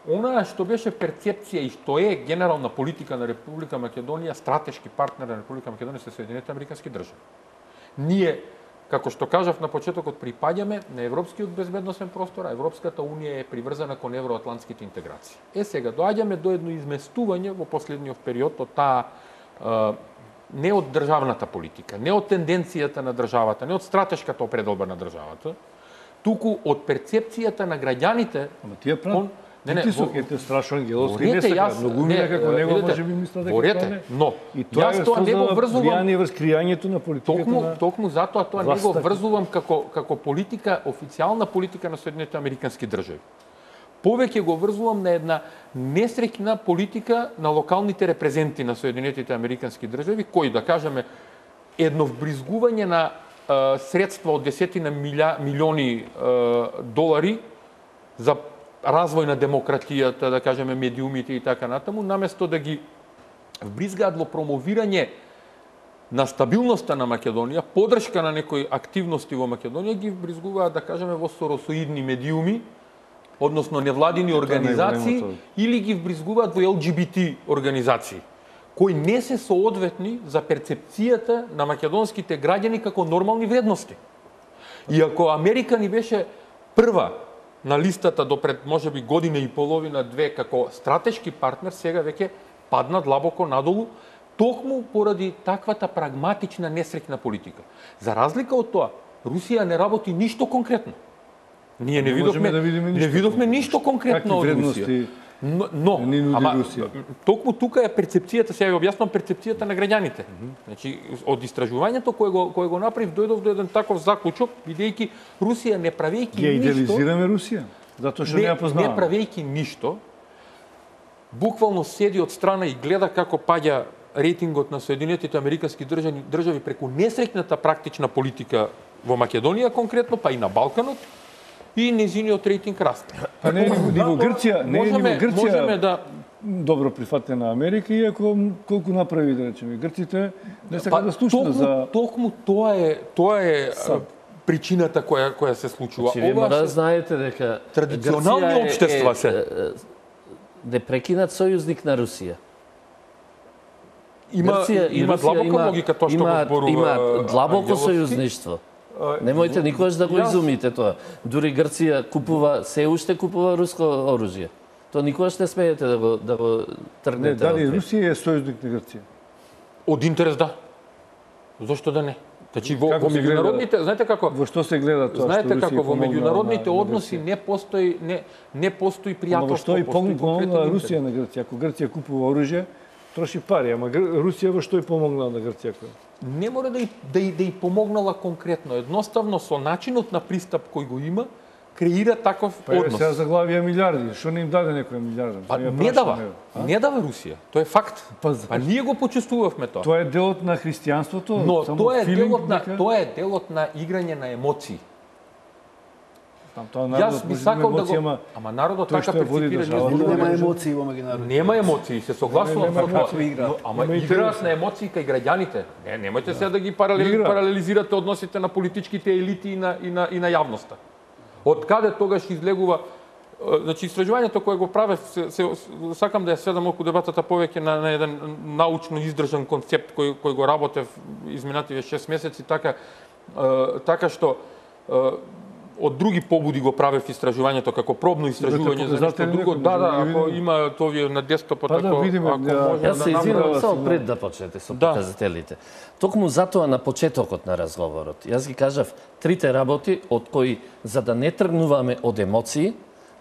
Speaker 4: она што беше перцепција и што е генерална политика на Република Македонија, стратешки партнер на Република Македонија се Соединетите американски држави. Ние, како што кажав на почетокот, припаѓаме на европскиот безбедносен простор, а Европската унија е приврзана кон евроатлантските интеграции. Сега доаѓаме до едно изместување во последниот период од таа не од државната политика, не од тенденцијата на државата, не од стратешката определба на државата, туку од перцепцијата на граѓаните.
Speaker 1: Ама тие прават притисок е страшно ангеловски, не сака, многу мина како него може би мислат дека тоа не.
Speaker 4: Но
Speaker 1: и тоа
Speaker 4: јас тоа не го врзувам
Speaker 1: влијание врз кријањето на политиката.
Speaker 4: Токму затоа тоа не го врзувам како политика, официјална политика на Соединетите американски држави. Повеќе го врзувам на една несреќна политика на локалните репрезенти на Соединетите американски држави, кои, да кажеме, едно вбризгување на средства од десетина милиони долари за развој на демократијата, да кажеме, медиумите и така натаму, наместо да ги вбризгаат во промовирање на стабилноста на Македонија, подршка на некои активности во Македонија, ги вбризгуваат, да кажеме, во соросоидни медиуми, односно невладини организации, или ги вбризгуваат во ЛГБТ организации, кои не се соодветни за перцепцијата на македонските граѓани како нормални вредности. И ако Америка ни беше прва на листата до пред можеби година и половина, две, како стратешки партнер, сега веќе падна длабоко надолу, токму поради таквата прагматична несреќна политика. За разлика од тоа, Русија не работи ништо конкретно. Ние не видовме ништо конкретно од Русија. Но токму тука е перцепцијата, сега ја објаснувам перцепцијата на граѓаните. Значи, од истражувањето кое го направив, дојдов до еден таков заклучок, бидејќи Русија не правејќи ништо.
Speaker 1: Ја идеализираме Русија, затоа што не ја познаваме.
Speaker 4: Не правејќи ништо, буквално седи од страна и гледа како паѓа рейтингот на Соединетите американски држави преку несреќната практична политика во Македонија конкретно, па и на Балканот, и незиниот рейтинг расте.
Speaker 1: Па не е ни во Грција,
Speaker 4: можеме да
Speaker 1: добро прифатена Америка, иако колку направи, да речеме, грците не сака да слушна за...
Speaker 4: Токму тоа е причината која се случува.
Speaker 6: Вие мора да знаете дека
Speaker 4: традиционални општества се
Speaker 6: непрекинат сојузник на Русија.
Speaker 4: Има длабока логика тоа што го зборува.
Speaker 6: Има длабоко сојузништво. Немојте никогаш да го изумите тоа. Дури Грција купува, се уште купува руско оружје. Тоа никогаш не смеете да го тргнете.
Speaker 1: Дали Русија е сојузник на Грција?
Speaker 4: Од интерес да. Зошто да не? Значи во меѓународните, знаете како?
Speaker 1: Во што се гледа тоа?
Speaker 4: Знаете како во меѓународните односи не постои пријателство.
Speaker 1: Во што и помогна Русија на Грција? Ако Грција купува оружје, троши пари, ама Русија во што и помогна на Грција?
Speaker 4: Не мора да и помогнала конкретно. Едноставно, со начинот на пристап кој го има, креира таков однос.
Speaker 1: Па сега заглавија милиарди. Што не им даде некој милиарди?
Speaker 4: Па не дава. Не дава Русија. Тоа е факт. Па ние го почувствувавме тоа.
Speaker 1: Тоа е делот на христијанството?
Speaker 4: Но тоа е делот на играње на емоции. Јас би сакал да го... Ама народот така перципира.
Speaker 5: Нема емоции во меѓународот.
Speaker 4: Нема емоции, се согласувам со тоа. Ама играат на емоции кај граѓаните. Немојте сега да ги паралелизирате односите на политичките елити и на јавноста. Од каде тогаш излегува... Значи, истражувањето кое го правев, сакам да ја сведам околу дебатата повеќе на еден научно издржан концепт кој го работев изминативе 6 месеци, така што од други побуди го правев истражувањето како пробно истражување за нешто друго. Да, ако има тоа на десктопот, ако може.
Speaker 6: Јас се извинувам само пред да почнете со показателите. Токму затоа на почетокот на разговорот, јас ги кажав трите работи од кои за да не тргнуваме од емоции,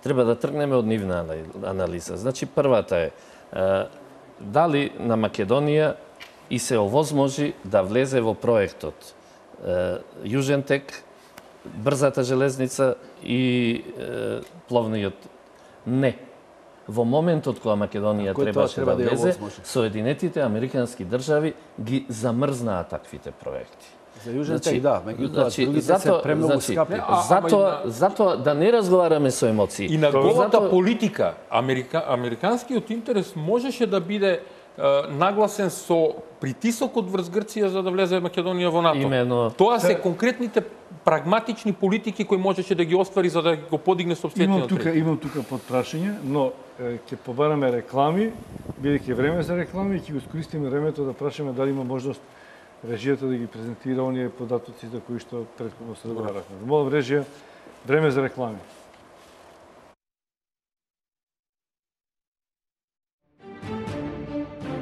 Speaker 6: треба да тргнеме од нивна анализа. Значи првата е дали на Македонија и се овозможи да влезе во проектот Јужен тек, брзата железница и пловниот. Не. Во моментот кога Македонија требаше да влезе, Соединетите американски држави ги замрзнаа таквите проекти.
Speaker 5: За Јужен тек, да, меѓутоа другите се премногу скапи.
Speaker 6: Затоа да не разговараме со емоции.
Speaker 4: И на голата политика, американскиот интерес можеше да биде нагласен со притисокот врз Грција за да влезе Македонија во НАТО.
Speaker 6: Именно.
Speaker 4: Тоа се конкретните прагматични политики кои можеше да ги оствари за да го подигне собствениот ред.
Speaker 1: Имам тука подпрашање, но ќе побараме реклами, бидејќи време за реклами, ќе го искористиме времето да прашаме дали има можност режијата да ги презентира оние податоци за кои што претходно се договарахме. Молам режија, време за реклами.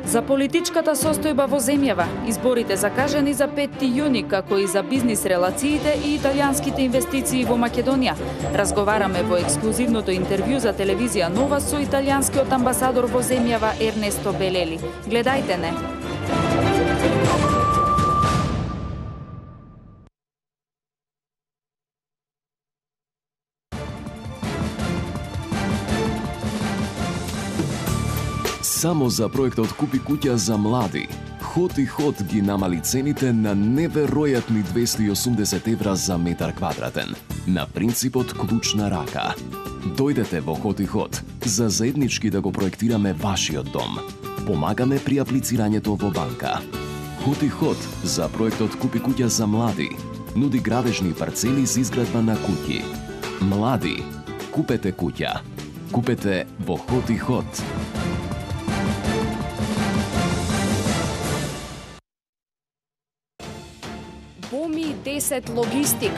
Speaker 7: За политичката состојба во земјава, изборите закажани за 5 јуни, како и за бизнис релациите и италијанските инвестиции во Македонија. Разговараме во ексклузивното интервју за телевизија Нова со италијанскиот амбасадор во земјава Ернесто Белели. Гледајте не.
Speaker 8: Само за проектот Купи куќа за млади, Хот и Хот ги намали цените на неверојатни 280 евра за метар квадратен, на принципот клуч на рака. Дојдете во Хот и Хот за заеднички да го проектираме вашиот дом. Помагаме при аплицирањето во банка. Хот и Хот за проектот Купи куќа за млади нуди градежни парцели за изградба на куќи. Млади, купете куќа. Купете во Хот и Хот.
Speaker 9: Боми 10 логистик,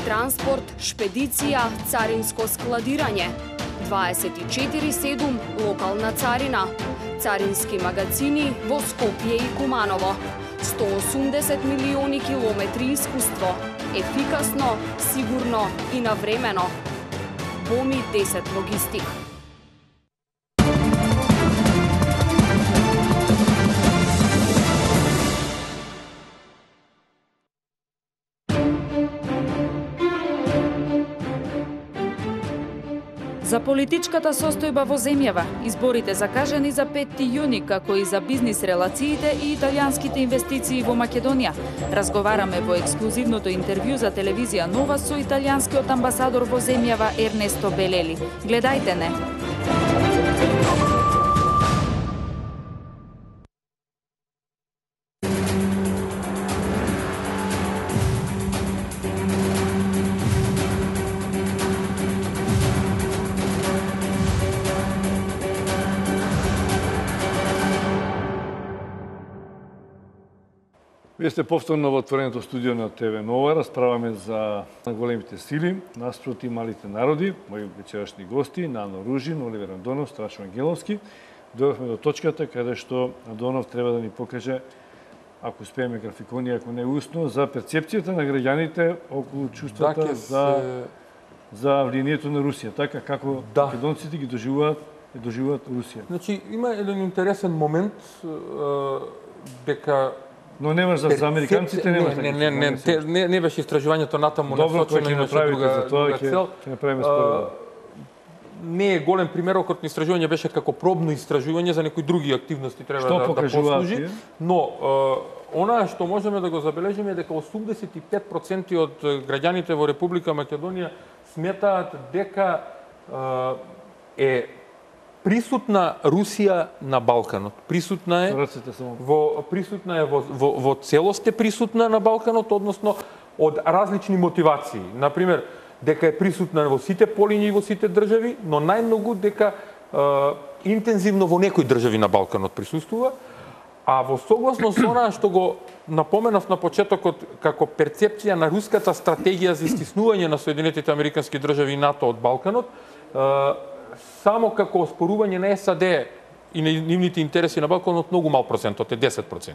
Speaker 9: транспорт, шпедиција, царинско складирање, 24/7 локална царина, царински магазини во Скопје и Куманово, 180 милиони километри искуство, ефикасно, сигурно и навремено. Боми 10 логистик.
Speaker 7: За политичката состојба во земјава, изборите закажани за 5 јуни, како и за бизнис релациите и италијанските инвестиции во Македонија. Разговараме во ексклузивното интервју за телевизија Нова со италијанскиот амбасадор во земјава Ернесто Белели. Гледајте не.
Speaker 1: Вие сте повторно во отвореното студио на ТВ Нова. Расправаме за големите сили, наспроти малите народи. Мои вечерашни гости, Нано Ружин, Оливер Андонов, Страшо Ангеловски. Дојдовме до точката каде што Андонов треба да ни покаже, ако успееме графикони, ако не усно, за перцепцијата на граѓаните околу чувствата за влијанието на Русија. Така како македонците ги доживуваат Русија.
Speaker 4: Значи, има еден интересен момент дека
Speaker 1: Но немаш за американците, немаш.
Speaker 4: Не беше истражувањето натаму
Speaker 1: насочено,
Speaker 4: имаше друга цел.
Speaker 1: Ќе направиме споредба.
Speaker 4: Не е голем примерокот на истражување, беше како пробно истражување за некои други активности треба да послужи. Но она што можеме да го забележиме е дека 85% од граѓаните во Република Македонија сметаат дека е присутна Русија на Балканот. Присутна е во целост е присутна на Балканот, односно од различни мотивации. Например, дека е присутна во сите полиња и во сите држави, но најмногу дека интензивно во некои држави на Балканот присуствува, а во согласно со она што го напоменав на почетокот како перцепција на руската стратегија за истиснување на Соединетите Американски држави и НАТО од Балканот, само како оспорување на САД и на нивните интереси на Балканот многу мал процентот е 10%.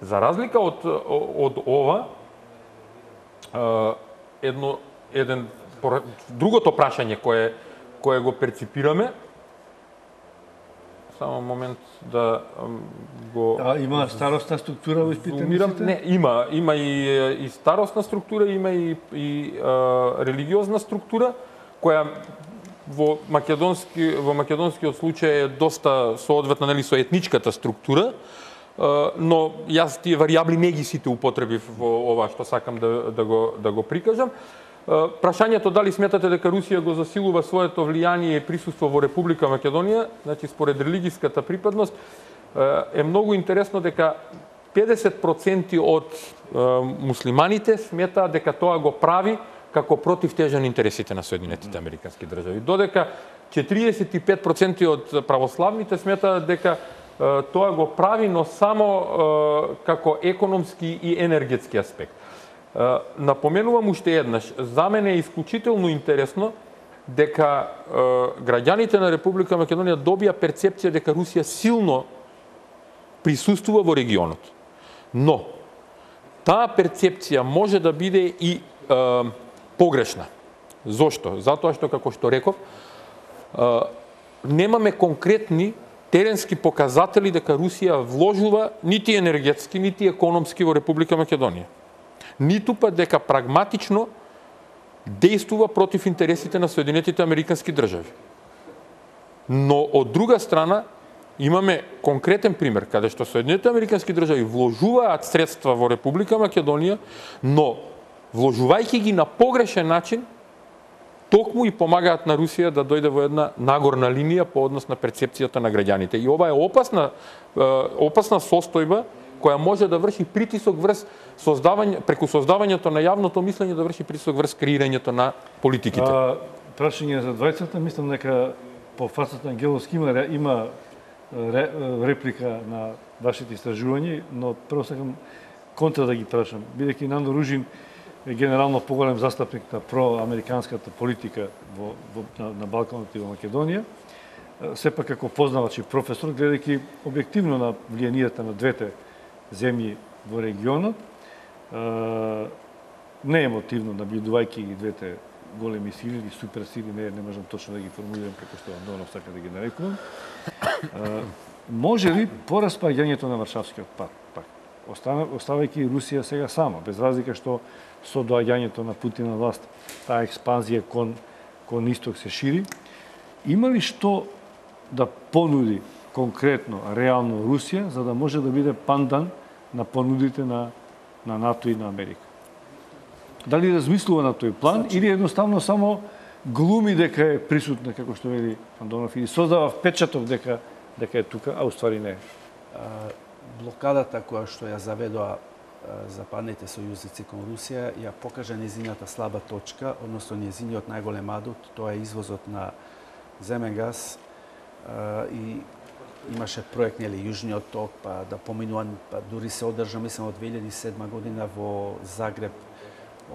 Speaker 4: За разлика од ова, другото прашање кое го перципираме, само момент да го...
Speaker 1: Има старостна структура во испитаниците?
Speaker 4: Не, има и старостна структура, има и религиозна структура, која во македонскиот случај е доста соодветна со етничката структура, но јас тие варијабли не ги сите употребив во ова што сакам да го прикажам. Прашањето дали сметате дека Русија го засилува своето влијание и присуство во Република Македонија, значи според религиската припадност, е многу интересно дека 50% од муслиманите сметаат дека тоа го прави како противтежен интересите на Соединетите Американски држави. Додека 45% од православните сметаат дека тоа го прави, но само како економски и енергетски аспект. Напоменувам уште еднаш, за мене е исклучително интересно дека граѓаните на Република Македонија добија перцепција дека Русија силно присуствува во регионот. Но, таа перцепција може да биде и погрешна. Зошто? Затоа што, како што реков, немаме конкретни теренски показатели дека Русија вложува нити енергетски, нити економски во Република Македонија. Ниту па дека прагматично действува против интересите на Соединетите Американски држави. Но од друга страна имаме конкретен пример каде што Соединетите Американски држави вложуваат средства во Република Македонија, но вложувајќи ги на погрешен начин, токму и помагаат на Русија да дојде во една нагорна линија по однос на перцепцијата на граѓаните. И ова е опасна состојба која може да врши притисок врз преку создавањето на јавното мислење, да врши притисок врз креирањето на политиките.
Speaker 1: Прашање за двајцата, мислам дека по фасата на Геловски има реплика на вашите истражувања, но прво сакам контра да ги прашам. Бидејќи Нандо Ружин е генерално поголем застапник на проамериканската политика на Балканот и во Македонија, сепак како познавач и професор, гледајќи објективно на влијанието на двете земји во регионот, не емотивно наблюдувајќи ги двете големи сили или суперсили, не можам точно да ги формулирам како што Андонов сака да ги нарекувам. Може ли по распаѓањето на Варшавскиот пакт, оставајќи Русија сега сама, без разлика што со доаѓањето на Путин на власт, таа експанзија кон исток се шири, има ли што да понуди конкретно, реално Русија, за да може да биде пандан на понудите на НАТО и на Америка? Дали размислува на тој план или едноставно само глуми дека е присутна, како што вели Андонов, или создава впечаток дека е тука, а уствари не е?
Speaker 5: Блокадата која што ја заведоа западните сојузници кон Русија ја покажа незината слаба точка, односно незиниот најголем адут, тоа е извозот на земен газ и имаше проект, нели, Јужниот ток, па да поминуван, па дури се одржа, мислам, од 2007 година во Загреб,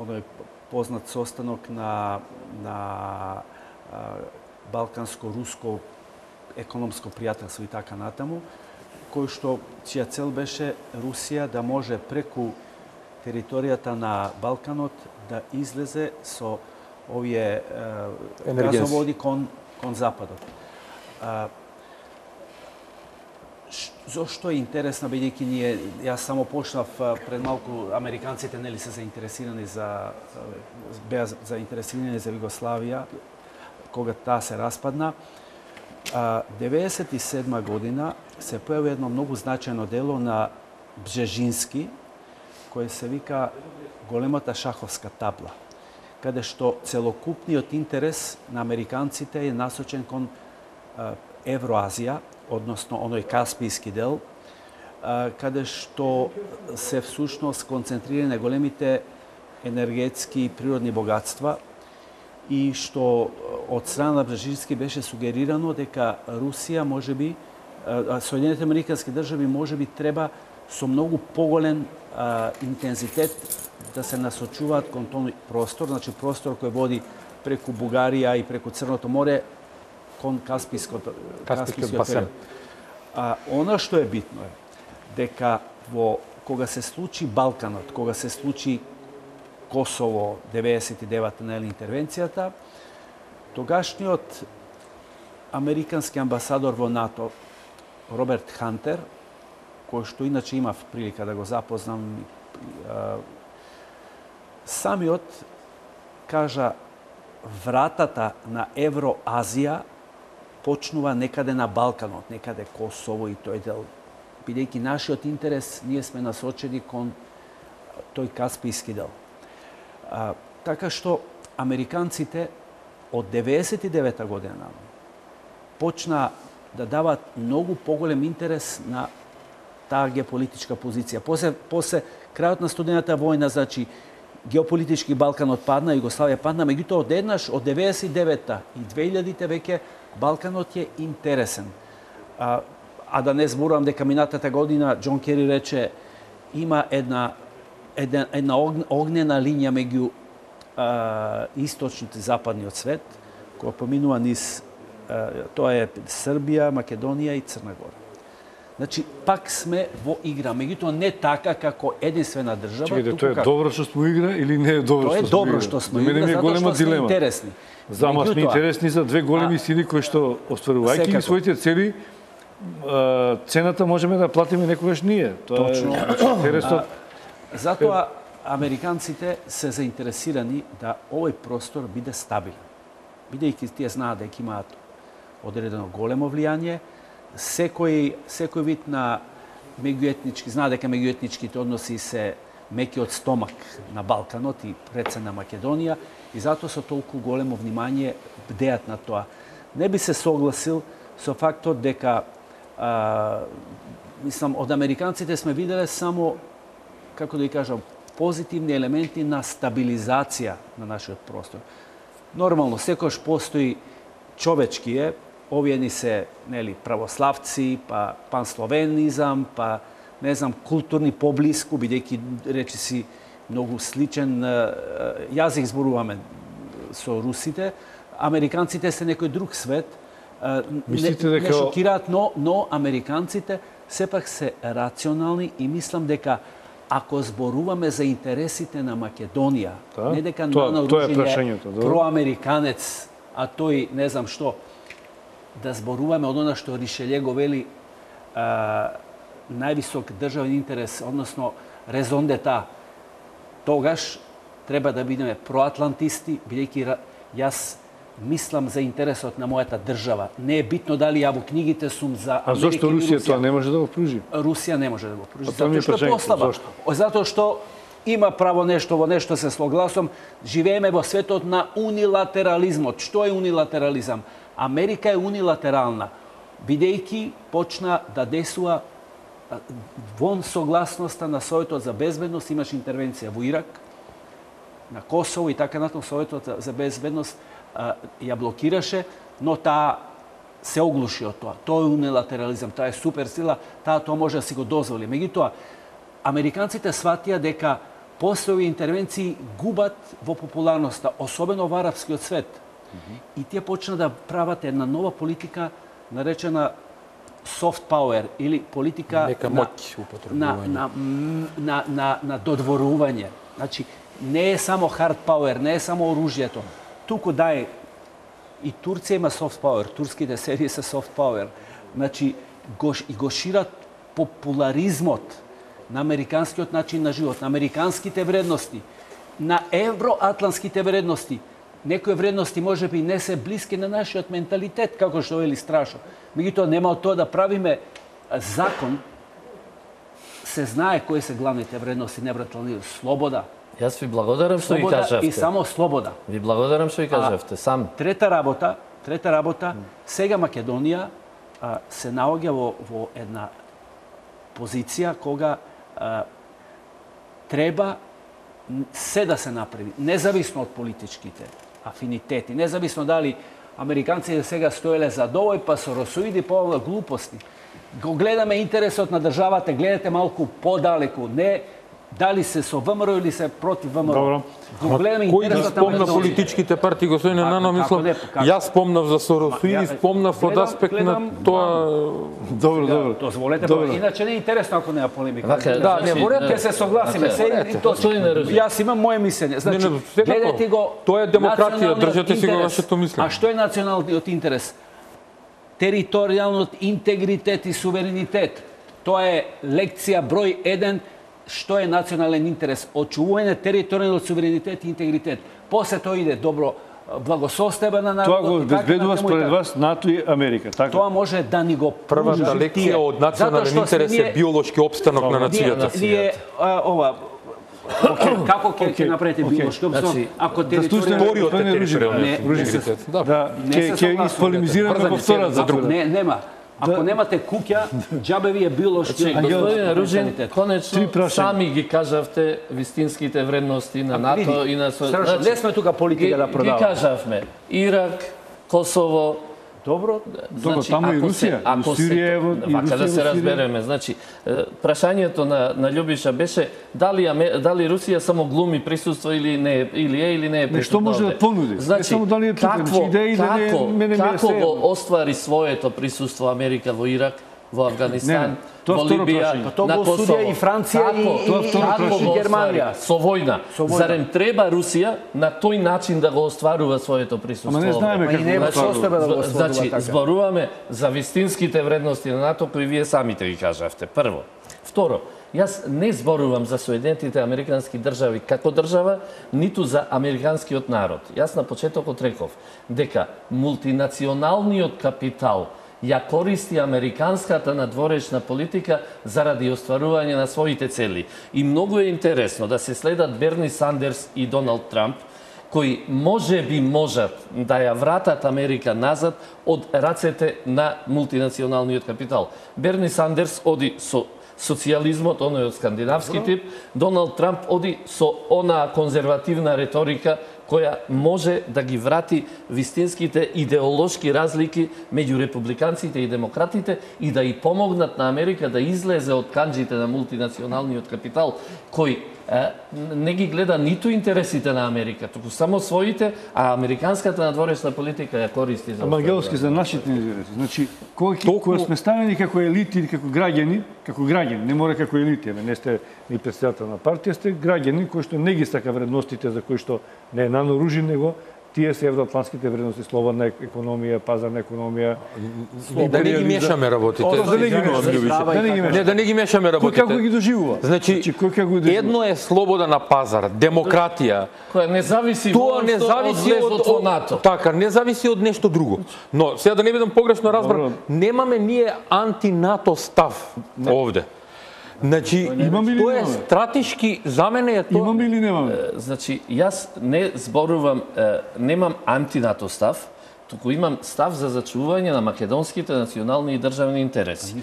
Speaker 5: оној познат состанок на балканско-руско економско пријателство и така натаму, кој што чија цел беше Русија да може преку територијата на Балканот да излезе со овие газоводи кон западот. Зошто е интересно, бидејќи јас само почнав пред малку, американците нели се заинтересирани беа заинтересирани за Југославија кога таа се распадна. 1997 година се појави едно многу значајно дело на Бжежински, кој се вика големата шаховска табла, каде што целокупниот интерес на американците е насочен кон Евроазија, односно оној Каспијски дел, каде што се всушност концентрирани на големите енергетски и природни богатства и што од страна на Бжежински беше сугерирано дека Русија можеби, Соединетите Американски држави можеби треба со многу поголем интензитет да се насочуваат кон тој простор, значи простор кој води преку Бугарија и преку Црното море кон Каспијскиот басен. Она што е битно е дека кога се случи Балканот, кога се случи Косово 99-та на интервенцијата, тогашниот американски амбасадор во НАТО Роберт Хантер, кој што иначе имав прилика да го запознам, самиот кажа вратата на Евроазија почнува некаде на Балканот, некаде Косово и тој дел бидејќи нашиот интерес, ние сме насочени кон тој Каспијски дел. Така што американците од 99-та година почна да дават многу поголем интерес на таа геополитичка позиција. После крајот на студената војна, значи, геополитички Балканот падна, Југославија падна, меѓутоа одеднаш од 99-та и 2000-те веќе Балканот е интересен. А да не зборувам дека минатата година Џон Кери рече има една огнена линија меѓу источниот и западниот свет, која поминува низ тоа е Србија, Македонија и Црна Гора. Значи, пак сме во игра, меѓутоа не така како единствена држава.
Speaker 1: Чекайте, тоа е добро што сме игра или не е добро што сме игра?
Speaker 5: Тоа е добро што сме игра, затоа што сме интересни.
Speaker 1: Зама сме интересни за две големи сили кои што, остварувајќи ги своите цели, цената можеме да платиме некогаш ние. Тоа е интересно.
Speaker 5: Затоа американците се заинтересирани да овој простор биде стабилен. Бидејќи тие знаат дека имаат одредено големо влијание, секој вид на меѓуетнички, знаат дека меѓуетничките односи се мекиот стомак на Балканот и пред на Македонија, и затоа со толку големо внимание бдеат на тоа. Не би се согласил со фактот дека мислам, од американците сме виделе само, како да ја кажам, позитивни елементи на стабилизација на нашиот простор. Нормално, секојаш постои човечки овие ни се, нели, православци, па пансловенизам, па не знам, културни поблиску, бидејќи речиси многу сличен јазик зборуваме со русите. Американците се некој друг свет. Не шокираат, но американците сепак се рационални и мислам дека ако зборуваме за интересите на Македонија, не дека на оружје проамериканец, а тој не знам што, да зборуваме од она што Ришелје го вели највисок државен интерес, односно резон дета, тогаш треба да бидеме проатлантисти, бидејќи јас мислам за интересот на мојата држава. Не е битно дали ја во книгите сум за Америка.
Speaker 1: А зошто Русија тоа не може да го пружи?
Speaker 5: Русија не може да го пружи, затоа што е послаба. Затоа што има право нешто во нешто се согласам. Живееме во светот на унилатерализмот. Што е унилатерализам? Америка е унилатерална, бидејќи почна да действува вон согласноста на Советот за безбедност, имаш интервенција во Ирак, на Косово и така натаму. Советот за безбедност ја блокираше, но таа се оглуши од тоа. Тоа е унилатерализам, таа е суперсила, таа тоа може да си го дозволи. Меѓутоа, американците сватија дека после овие интервенции губат во популарноста, особено во арапскиот свет. И тие почна да прават една нова политика, наречена soft power, или политика на додворување. Значи, не е само hard power, не е само оружјето. Туку дај, и Турција има soft power, турските серии се soft power. Значи, го шират популаризмот на американскиот начин на живот, на американските вредности, на евроатлантските вредности. Некои вредности можеби не се блиски на нашиот менталитет, како што вели Страшо. Меѓутоа, нема од тоа да правиме закон, се знае кои се главните вредности, не братални, слобода.
Speaker 6: Јас ви благодарам што ви кажавте.
Speaker 5: И само слобода.
Speaker 6: Ви благодарам што ви кажавте, сам.
Speaker 5: Трета работа, сега Македонија се наоѓа во една позиција кога треба се да се направи, независно од политичките афинитети, независно дали американците сега стоеле за довој, па со росоиди по глупости. Го гледаме интересот на државата, гледате малку подалеку, не дали се со ВМРО или се против ВМРО. Го гледаме интересот на
Speaker 4: спомна политичките партии, господин Нано, мислам, јас спомнав за Соросоиди, спомнав од аспект на тоа...
Speaker 1: Добро.
Speaker 5: Дозволете, иначе не е интересно ако нема полемика.
Speaker 6: Да,
Speaker 5: не можеме да се согласиме. Јас имам моје мислење. Значи, гледате го...
Speaker 4: Тоа е демократија, држете си го вашето мислење.
Speaker 5: А што е националниот интерес? Територијалниот интегритет и суверенитет. Тоа е лекција број 1. Што е национален интерес? Очувување територијалниот суверенитет и интегритет. После тоа иде добро благосостојба на
Speaker 1: Тоа го
Speaker 5: народот.
Speaker 1: обезбедува според вас НАТО и Америка, така?
Speaker 5: Тоа може да ни го
Speaker 4: Првата лекција од национален интерес е биолошки опстанок на нацијата.
Speaker 5: Ние како ќе направите биолошки опстанок ако територија
Speaker 1: ќе исполемизираме во втора за друга.
Speaker 5: Нема. Ако немате куќа, џабе ви е биолошки.
Speaker 6: Господин Ружин, конечно сами ги кажавте вистинските вредности на НАТО и на
Speaker 5: не сме тука политика да продаваме.
Speaker 6: Ги кажавме Ирак, Косово.
Speaker 5: Добро,
Speaker 1: таму и Русија, и Сирија,
Speaker 6: вака да се разбереме. Значи, прашањето на Љубиша беше дали Русија само глуми присуство или не или не е присуство.
Speaker 1: Што може да понуди?
Speaker 6: Значи,
Speaker 1: само дали е тука,
Speaker 6: како го оствари своето присуство Америка во Ирак, во Афганистан, во Либија, на Косово
Speaker 5: и Франција и Германија
Speaker 6: со војна. Зарем треба Русија на тој начин да го остварува своето присуство?
Speaker 1: Ама не знаеме како.
Speaker 6: Значи, зборуваме за вистинските вредности на НАТО кои вие самите ги кажавте. Прво. Второ, јас не зборувам за Соединетите Американски држави како држава, ниту за американскиот народ. Јас на почетокот реков дека мултинационалниот капитал ја користи американската надворешна политика заради остварување на своите цели. И многу е интересно да се следат Берни Сандерс и Доналд Трамп, кои може би можат да ја вратат Америка назад од рацете на мултинационалниот капитал. Берни Сандерс оди со социјализмот, оној од скандинавски тип, Доналд Трамп оди со онаа конзервативна реторика која може да ги врати вистинските идеолошки разлики меѓу републиканците и демократите и да и помогнат на Америка да излезе од канџите на мултинационалниот капитал, кој не ги гледа ниту интересите на Америка, туку само своите, а американската надворешна политика ја користи за
Speaker 1: Ангелски за нашите интереси. Значи, кога сме ставени како елити или како граѓани, не мора како елити, не сте ни председател на партија, сте граѓани кои што не ги сака вредностите за кои што не е Нано Ружин, него тие се евроатлантските вредности, слободна економија, пазарна економија.
Speaker 4: Да не ги мешаме работите. Да не ги мешаме работите.
Speaker 1: Кој како ги доживува?
Speaker 4: Значи, едно е слобода на пазар, демократија.
Speaker 6: Која не зависи
Speaker 4: тоа не зависи од
Speaker 6: НАТО.
Speaker 4: Така, не зависи од нешто друго. Но сега да не бидам погрешно разбран, немаме ние анти-НАТО став овде. Значи, тоа е стратешки, за мене е тоа...
Speaker 1: Имаме или немаме?
Speaker 6: Значи, јас не зборувам, немам анти-НАТО став, туку имам став за зачувување на македонските национални и државни интереси.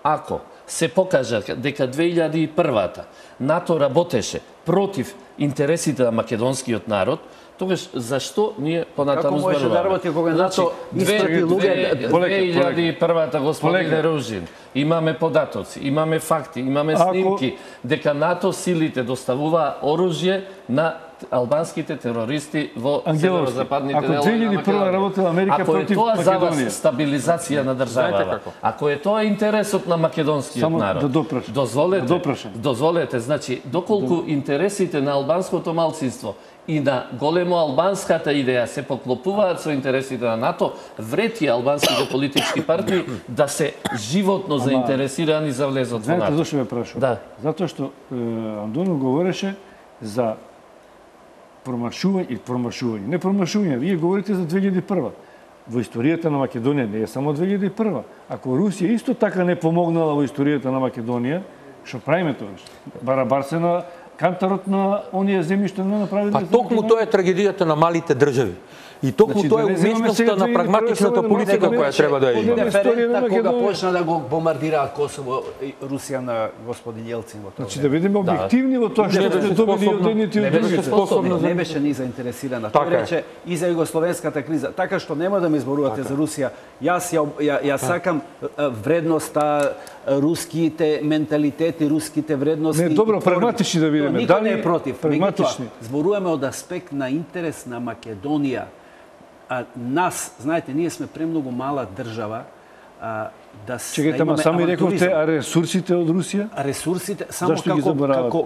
Speaker 6: Ако се покажа дека 2001-та НАТО работеше против интересите на македонскиот народ, тогаш зашто ние понатаму зборуваме?
Speaker 5: Како може да работи кога НАТО испрати луѓе?
Speaker 6: 2001-та, господине Ружин, имаме податоци, имаме факти, имаме снимки дека НАТО силите доставуваа оружје на албанските терористи во северозападните делови на Македонија. Ако е тоа за вас стабилизација на државата, ако е тоа интересот на македонскиот народ, дозволете, значи, доколку интересите на албанското малцинство и на големо албанската идеја се поклопуваат со интересите на НАТО, врети албанските политички партии да се животно заинтересирани за влезот во НАТО.
Speaker 1: Знаете зашто ме прашувам?
Speaker 6: Да.
Speaker 1: Затоа што Андоно говореше за промашување. Не промашување, вие говорите за 2001. Во историјата на Македонија не е само 2001. Ако Русија исто така не помогнала во историјата на Македонија, што правиме тогаш? Барабар се на кантарот на оние земји што не направиле.
Speaker 4: Па токму тоа е трагедијата на малите држави. И токму тоа е уместноста на прагматичната политика која треба да има.
Speaker 5: Референтна кога почна да го бомбардира Косово и Русија на господин Јелцин во тоа.
Speaker 1: Значи да бидеме објективни во тоа што сте добили од едните и од другите.
Speaker 5: Не беше ни заинтересирана. Тоа рече и за југословенската криза. Така што нема да ме зборувате за Русија. Јас ја сакам вредноста, руските менталитети, руските вредности.
Speaker 1: Не, добро, прагматични да бидеме.
Speaker 5: Никој не е против.
Speaker 1: Прагматични.
Speaker 5: Зборуваме од аспект на интерес на Македонија. Нас, знаете, ние сме премногу мала држава да
Speaker 1: Чекайте, ама само и рековте, а ресурсите од Русија?
Speaker 5: Ресурсите, само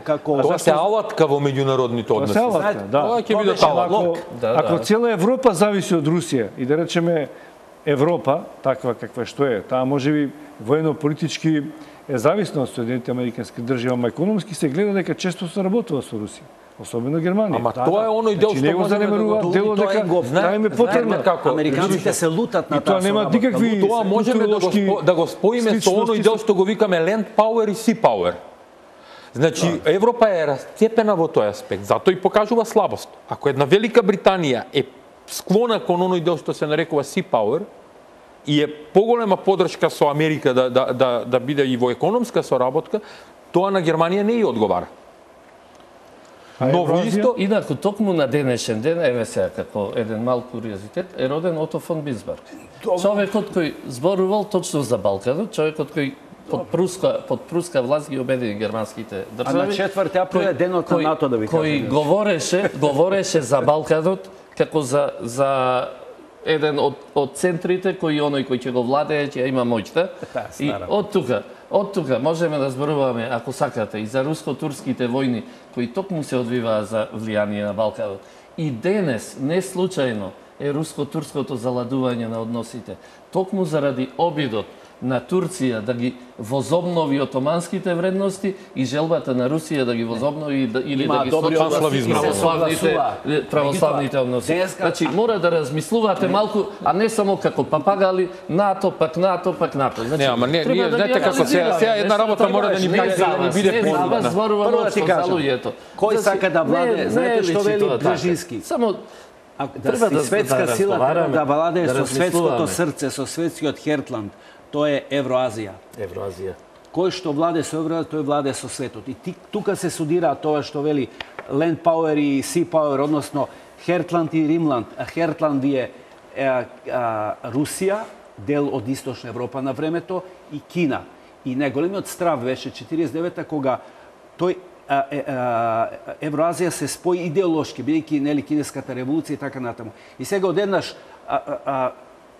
Speaker 1: како...
Speaker 4: Тоа се алатка во меѓународните односи.
Speaker 1: Тоа се алатка, да.
Speaker 4: Тоа ќе биде алатка.
Speaker 1: Ако цела Европа зависи од Русија и да речеме Европа, таква каква што е, таа можеби воено-политички е зависна од Соединетите Американски држави, ама економски се гледа дека често се работува со Русија. особено Германија.
Speaker 4: Ама тоа е оној дел што можеме да го...
Speaker 1: дело дека знаеме потребно.
Speaker 5: Американците се лутат на
Speaker 1: тоа нема никакви
Speaker 4: Тоа можеме да го споиме со оној дел што го викаме land power и sea power. Значи, Европа е расцепена во тој аспект, затоа и покажува слабост. Ако една Велика Британија е склона кон оној дел што се нарекува sea power и е поголема поддршка со Америка да биде и во економска соработка, тоа на Германија не ја одговара. Но во исто...
Speaker 6: Инаку, токму на денешен ден, еве сега, како еден мал куриозитет, е роден Ото фон Бисмарк. Човекот кој зборувал точно за Балканот, човекот кој под пруска власт ги обедини германските држави.
Speaker 5: А на 4 април е денот на НАТО, да ви кажам.
Speaker 6: Кој говореше за Балканот како за еден од центрите кој оној кој ќе го владее, ќе има моќта. И од тука можеме да зборуваме, ако сакате, и за руско-турските војни кои токму се одвиваат за влијание на Балканот. И денес, не случајно, е руско-турското заладување на односите. Токму заради обидот на Турција да ги возобнови отоманските вредности и желбата на Русија да ги возобнови или да ги сочи православните односи. Значи, мора да размислувате малку, а не само како папагали, НАТО, пак НАТО, пак НАТО.
Speaker 4: Значи, не, ама не, ние знаете како сега една работа мора да ни биде
Speaker 6: позитивна. Прво да ти кажам,
Speaker 5: кој сака да владе, знаете што вели Брежински?
Speaker 6: Само
Speaker 5: да светска сила треба да владее со светското срце, со светскиот хертланд. Тоа е Евроазија. Кој што владе со Евроазија, тој владе со светот. И тука се судира тоа што вели land power и sea power, односно Хертланд и Римланд. Хертланд е Русија, дел од Источна Европа на времето, и Кина. И најголемиот страв беше 49-та кога тој Евроазија се спои идеолошки, бидејќи нели кинеската револуција и така натаму. И сега одеднаш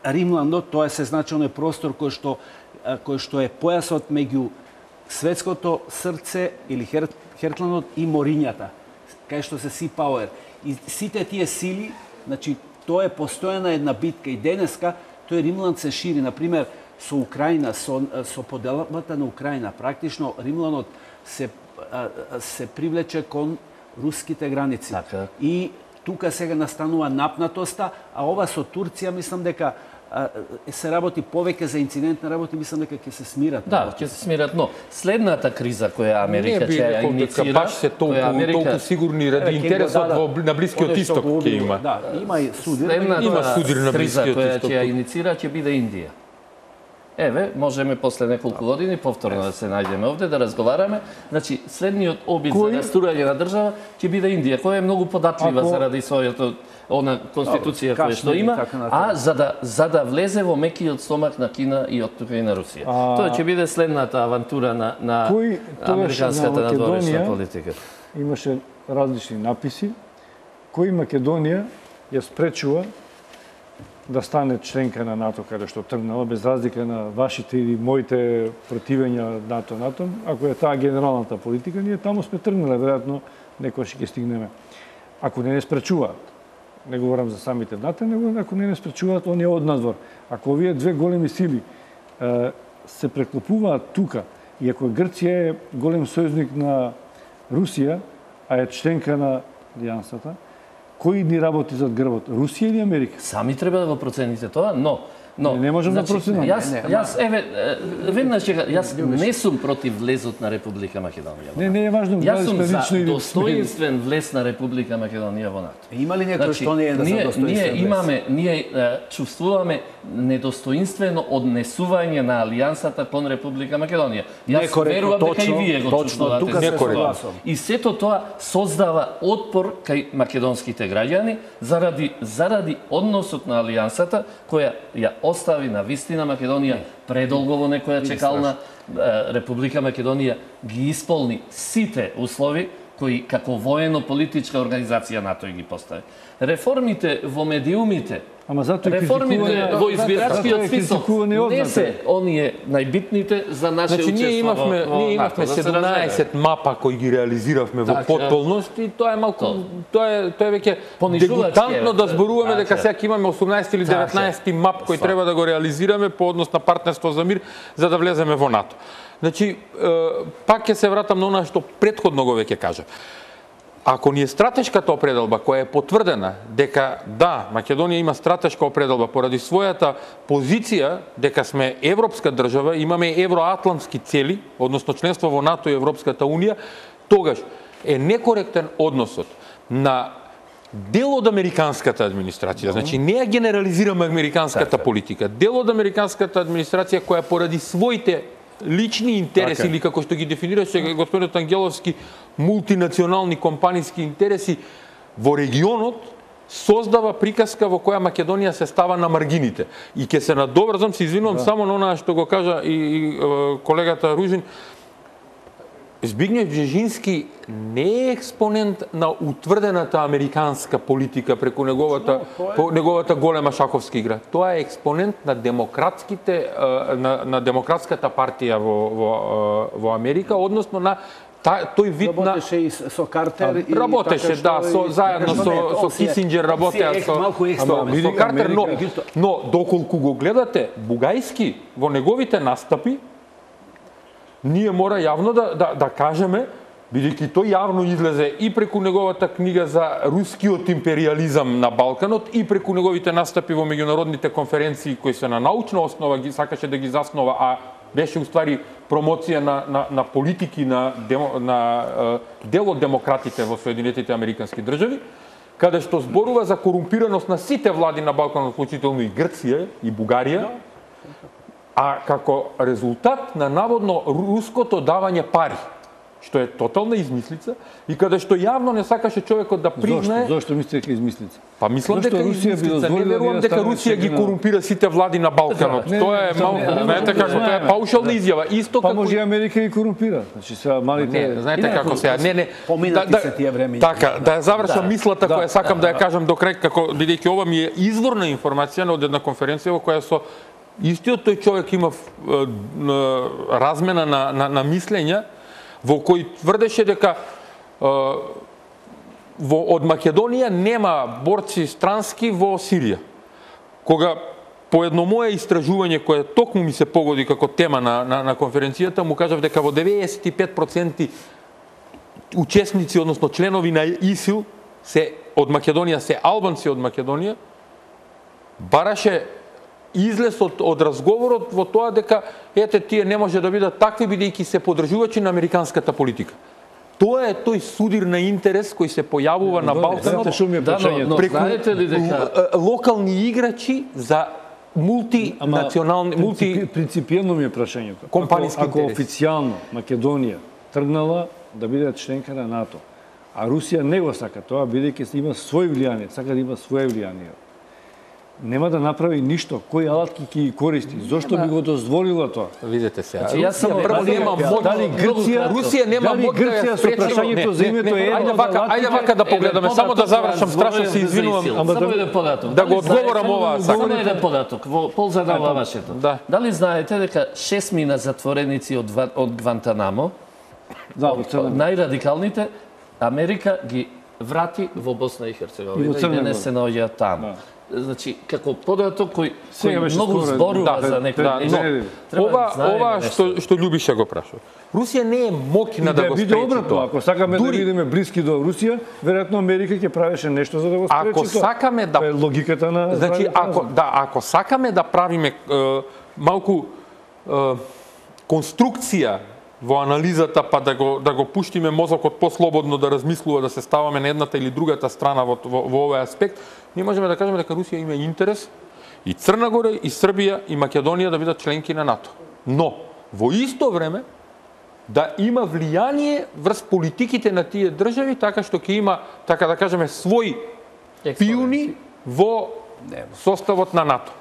Speaker 5: Римландот, тоа се значи оној простор кој што е појасот меѓу светското срце или Хертландот и морињата, кај што се sea power. И сите тие сили, значи тоа е постојана една битка и денеска тој Римланд се шири, например со Украина, со поделбата на Украина, практично Римландот се привлече кон руските граници. И тука сега настанува напнатоста, а ова со Турција мислам дека се работи повеќе за инцидентни работи, мислам дека ќе се смират.
Speaker 6: Да, ќе се смират, но следната криза која Америка ќе ја инициира,
Speaker 4: баш се толку сигурни ради интересот на Блискиот Исток ќе има.
Speaker 5: Да, има и судир.
Speaker 6: Следната криза која ќе ја инициира ќе биде Индија. Еве, можеме после неколку години повторно да се најдеме овде, да разговараме. Значи, следниот обид за растурање на држава ќе биде Индија, која е многу податлива заради својата конституција која што има, а за да влезе во мекиот стомак на Кина и од тука и на Русија. Тоа ќе биде следната авантура на американската надворешна политика.
Speaker 1: Имаше различни написи, кој Македонија ја спречува да стане членка на НАТО, каде што тргнала, без разлика на вашите или моите противења НАТО. Ако е таа генералната политика, ние таму сме тргнале, веројатно некој ќе стигнеме. Ако не спречуваат, не говорам за самите НАТО, него ако не спречуваат, оние од надвор. Ако овие две големи сили се преклопуваат тука, и ако Грција е голем сојузник на Русија, а е членка на Алијансата, кој ни работи зад грбот? Русија или Америка?
Speaker 6: Сами треба да го процените тоа, но
Speaker 1: не можам да проценам.
Speaker 6: Јас веднаш не сум против влезот на Република Македонија.
Speaker 1: Не е важно
Speaker 6: јас сум за достоинствен влез на Република Македонија во НАТО.
Speaker 5: Има ли некој што не е за достоинствен?
Speaker 6: Ние чувствуваме недостоинствено однесување на алијансата кон Република Македонија. Јас верувам дека и вие го чувствувате. И сето тоа создава отпор кај македонските граѓани заради односот на алијансата која ја остави на вистина Македонија предолго во некоја чекална. Република Македонија ги исполни сите услови кои како воено-политичка организација НАТО ги постави. Реформите во медиумите, реформите во избирачкиот список не се оние најбитните за наше учество.
Speaker 4: Ние имавме 17 мапа кои ги реализиравме во потполност и тоа е малку тоа е веќе дегутантно да зборуваме дека сега имаме 18 или 19 мап кои треба да го реализираме по однос на партнерство за мир за да влеземе во НАТО. Значи, пак ќе се вратам на она што претходно го веќе кажа. ако ни е стратешката определба која е потврдена дека да, Македонија има стратешка определба поради својата позиција дека сме европска држава, имаме евроатлантски цели, односно членство во НАТО и Европската унија, тогаш е некоректен односот на дел од американската администрација, значи не ја генерализираме американската политика, дел од американската администрација која поради своите лични интереси, или како што ги дефинираше господинот Ангеловски, мултинационални компаниски интереси во регионот, создава приказка во која Македонија се става на маргините. И ќе се надоврзам, се извинувам само на онаа што го кажа и колегата Ружин, Збигнев Бжежински не е експонент на утврдената американска политика преку неговата голема шаховска игра. Тоа е експонент на на демократската партија во Америка, односно на тој вид на...
Speaker 5: Работеше и со Картер.
Speaker 4: Работеше, да, заедно со Кисинџер работеа со Картер, но доколку го гледате Бугајски во неговите настапи, ние мора јавно да кажеме, бидејќи тој јавно излезе и преку неговата книга за рускиот империализам на Балканот и преку неговите настапи во меѓународните конференции кои се на научна основа сакаше да ги заснова, а беше уствари промоција на политики на дел од демократите во Соединетите Американски држави, каде што зборува за корумпираност на сите влади на Балканот, вклучително и Грција и Бугарија, а како резултат на наводно руското давање пари, што е тотална измислица, и каде што јавно не сакаше човекот да признае...
Speaker 1: Зошто мислите дека е измислица?
Speaker 4: Па мислам дека е измислица. Не верувам дека Русија ги корумпира сите влади на Балканот. Тоа е малку, знаете како, тоа е паушална изјава. Исто како...
Speaker 1: Па може и Америка ги корумпира. Значи сега малите...
Speaker 4: Не, знаете како сега, не.
Speaker 5: Поминати се тие време.
Speaker 4: Така, да ја завршам мислата која сакам да ја кажам до крај, како бидејќи ова ми е изворна информација од една конференција во која со истиот тој човек има размена на мислења, во кој тврдеше дека од Македонија нема борци странски во Сирија. Кога по едно мое истражување кое токму ми се погоди како тема на конференцијата, му кажав дека во 95% учесници, односно членови на ИСИЛ од Македонија се албанци од Македонија, бараше излез од разговорот во тоа дека тие не може да бидат такви бидејќи се подржувачи на американската политика. Тоа е тој судир на интерес кој се појавува на Балканот преку локални играчи за мултинационални
Speaker 1: принципиелно ми е прашањето.
Speaker 4: Компаниски
Speaker 1: ако официјално Македонија тргнала да биде членка на НАТО, а Русија не го сака тоа бидејќи има свој влијание, сака да има свое влијание, нема да направи ништо, кои алатки ќе ги користи, зошто би го дозволила тоа?
Speaker 4: Видете сега.
Speaker 1: Русија прво нема моќ. Дали Грција нема моќ да спречи прашањето за името е едно.
Speaker 4: Ајде вака да погледаме, само да завршам, страшно се извинувам.
Speaker 6: Само еден податок.
Speaker 4: Да го одговорам ова.
Speaker 6: Само еден податок во полза на вашето. Дали знаете дека 6 мина затвореници од Гвантанамо, најрадикалните, Америка ги врати во Босна и Херцеговина и денес се наоѓаат таму. Значи, како податок кој многу зборува за некој...
Speaker 4: Ова што Љубиша го праша. Русија не е моќна да го спречи тоа.
Speaker 1: Ако сакаме да бидеме блиски до Русија, веројатно Америка ќе правеше нешто за да го спречи тоа.
Speaker 4: Ако сакаме да...
Speaker 1: логиката на...
Speaker 4: Значи, ако сакаме да правиме малку конструкција во анализата, па да го пуштиме мозокот послободно да размислува, да се ставаме на едната или другата страна во овој аспект, ние можеме да кажеме дека Русија има интерес и Црна Гора, и Србија, и Македонија да бидат членки на НАТО. Но, во исто време, да има влијание врз политиките на тие држави, така што ќе има, така да кажеме, свој пиуни во составот на НАТО.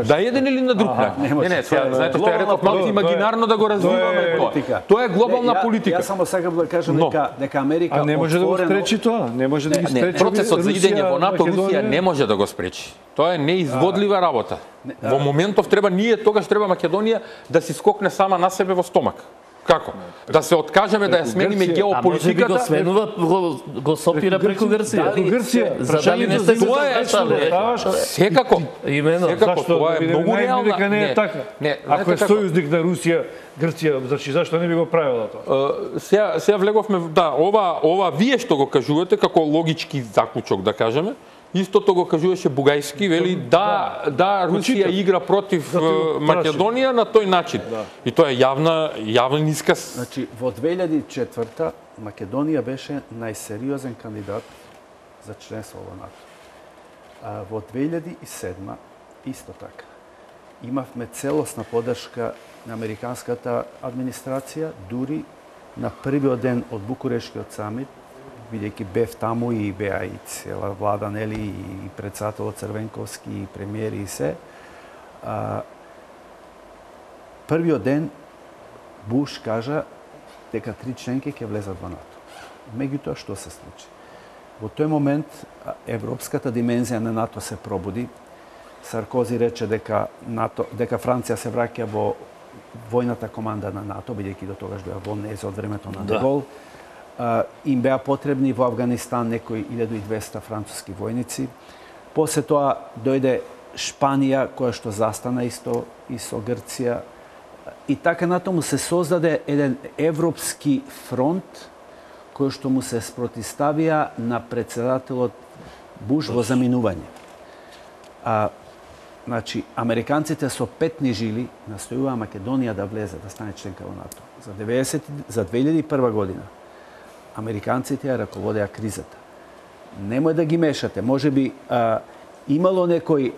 Speaker 4: Да еден или на друг начин. Не, знаете што ја реков, малку имагинарно да го развиваме тоа. Тоа е глобална политика.
Speaker 5: Јас само сакам да кажам дека Америка
Speaker 1: отворено... А не може да го спречи тоа, не може да ги спречи.
Speaker 4: Процесот за идење во НАТО Русија не може да го спречи. Тоа е неизводлива работа. Во моментов треба тогаш треба Македонија да си скокне сама на себе во стомак. Како? Да се откажеме да ја смениме
Speaker 6: А може би го
Speaker 4: геополитиката?
Speaker 6: сменува, го сопира преку Грција. За дали не сте
Speaker 4: Тоа е секако.
Speaker 6: Имено.
Speaker 4: Секако, тоа е многу реална.
Speaker 1: Дека не е така. Ако е сојузник на Русија, Грција, значи зашто не би го правила тоа?
Speaker 4: Сега влеговме, да, ова вие што го кажувате како логички заклучок, да кажеме, истото го кажуваше Бугајски, вели да Русија игра против Македонија на тој начин. И тоа е јавен исказ.
Speaker 5: Значи, во 2004 Македонија беше најсериозен кандидат за членство во НАТО. А во 2007 исто така. Имавме целосна поддршка на американската администрација, дури на првиот ден од Букурешкиот самит, бидејќи бев таму и беа и цела влада, нели, и председателот Црвенковски, и премиери и се. Првиот ден Буш кажа дека 3 членки ќе влезат во НАТО. Меѓутоа, што се случи? Во тој момент европската димензија на НАТО се пробуди. Саркози рече дека Франција се враќа во војната команда на НАТО, бидејќи до тогаш беа во НЕЗ од времето на Дегол. Им беа потребни во Афганистан некои 1200 француски војници. После тоа дојде Шпанија, која што застана исто и со Грција. И така натаму се создаде еден европски фронт кој што му се спротиставија на председателот Буш во заминување. Значи, американците со петни жили настојуваа Македонија да влезе, да стане членка во НАТО. За 2001 година американците ја раководеа кризата. Немој да ги мешате. Може би имало некои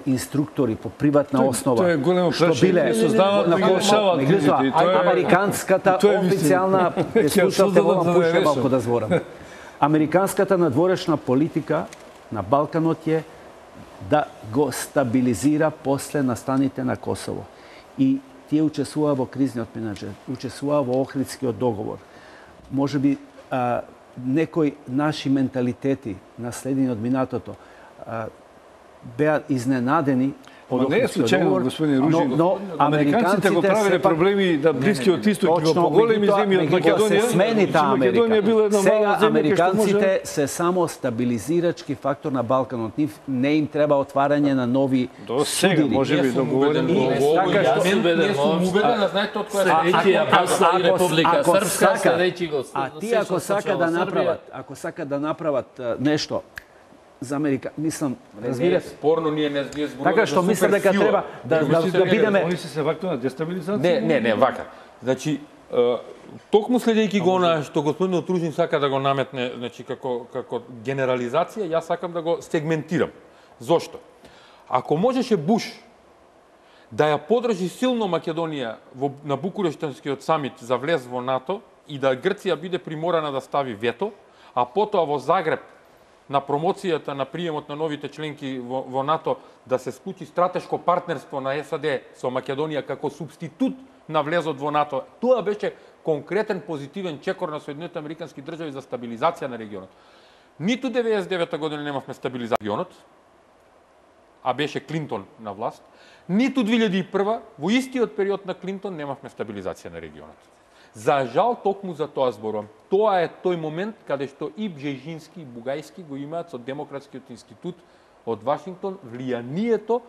Speaker 5: инструктори по приватна основа.
Speaker 1: Тоа е големо
Speaker 5: биле
Speaker 1: создаваат да ги решаваат кризите.
Speaker 5: Американската официјална слушате во пуша малку да зборам. Американската надворешна политика на Балканот е да го стабилизира после настаните на Косово. И тие учествуваа во кризниот менеджмент, учествуваа во Охридскиот договор. Може би некои наши менталитети, наследени од минатото, беа изненадени од
Speaker 1: не е случајно, господин Ружин, но американците го правиле проблеми на Блискиот Исток и во поголеми земји од Македонија.
Speaker 5: Се смени таа Америка. Сега американците се само стабилизирачки фактор на Балканот. Не им треба отварање на нови
Speaker 1: сега може би договорен.
Speaker 4: Не сум убеден, знаете од која
Speaker 6: и Република Српска следејќи го.
Speaker 5: А ти ако сакат да направат нешто за Америка, мислам, разбирате.
Speaker 4: Спорно ние не зборуваме.
Speaker 5: Така што мислам дека треба да бидеме.
Speaker 1: Они се фактор на дестабилизација.
Speaker 4: Не, вака. Значи, токму следејќи го она што господинот Ружин сака да го наметне, значи како генерализација, јас сакам да го сегментирам. Зошто? Ако можеше Буш да ја подржи силно Македонија на Букурештанскиот самит за влез во НАТО и да Грција биде приморана да стави вето, а потоа во Загреб на промоцијата на приемот на новите членки во НАТО да се склучи стратешко партнерство на САД со Македонија како субститут на влезот во НАТО. Тоа беше конкретен позитивен чекор на Соединетите Американски држави за стабилизација на регионот. Ниту 99 година немавме стабилизација на регионот, а беше Клинтон на власт. Ниту 2001 во истиот период на Клинтон немавме стабилизација на регионот. За жал, токму за тоа зборувам. Тоа е тој момент каде што и Бжежински и Бугајски го имаат со Демократскиот институт од Вашингтон влијанието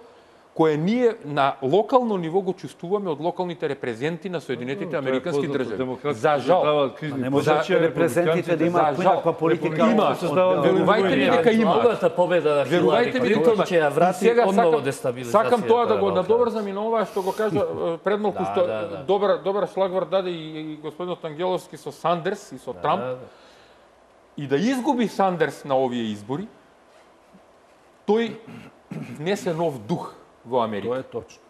Speaker 4: кое ние на локално ниво го чувствуваме од локалните репрезенти на Соединетите Американски држави. За жал.
Speaker 5: Не може репрезентите да имаат поинаква политика.
Speaker 4: Верувајте ми дека има.
Speaker 6: Новата победа на Хилари Клинтон ќе ја врати одново дестабилизација.
Speaker 4: Сакам тоа да го надоврзам и на ова што го кажа пред малку што добар шлагвор даде и господинот Ангеловски со Сандерс и со Трамп. И да изгуби Сандерс на овие избори, тој внесе нов дух во Америка.
Speaker 5: Тоа е точно.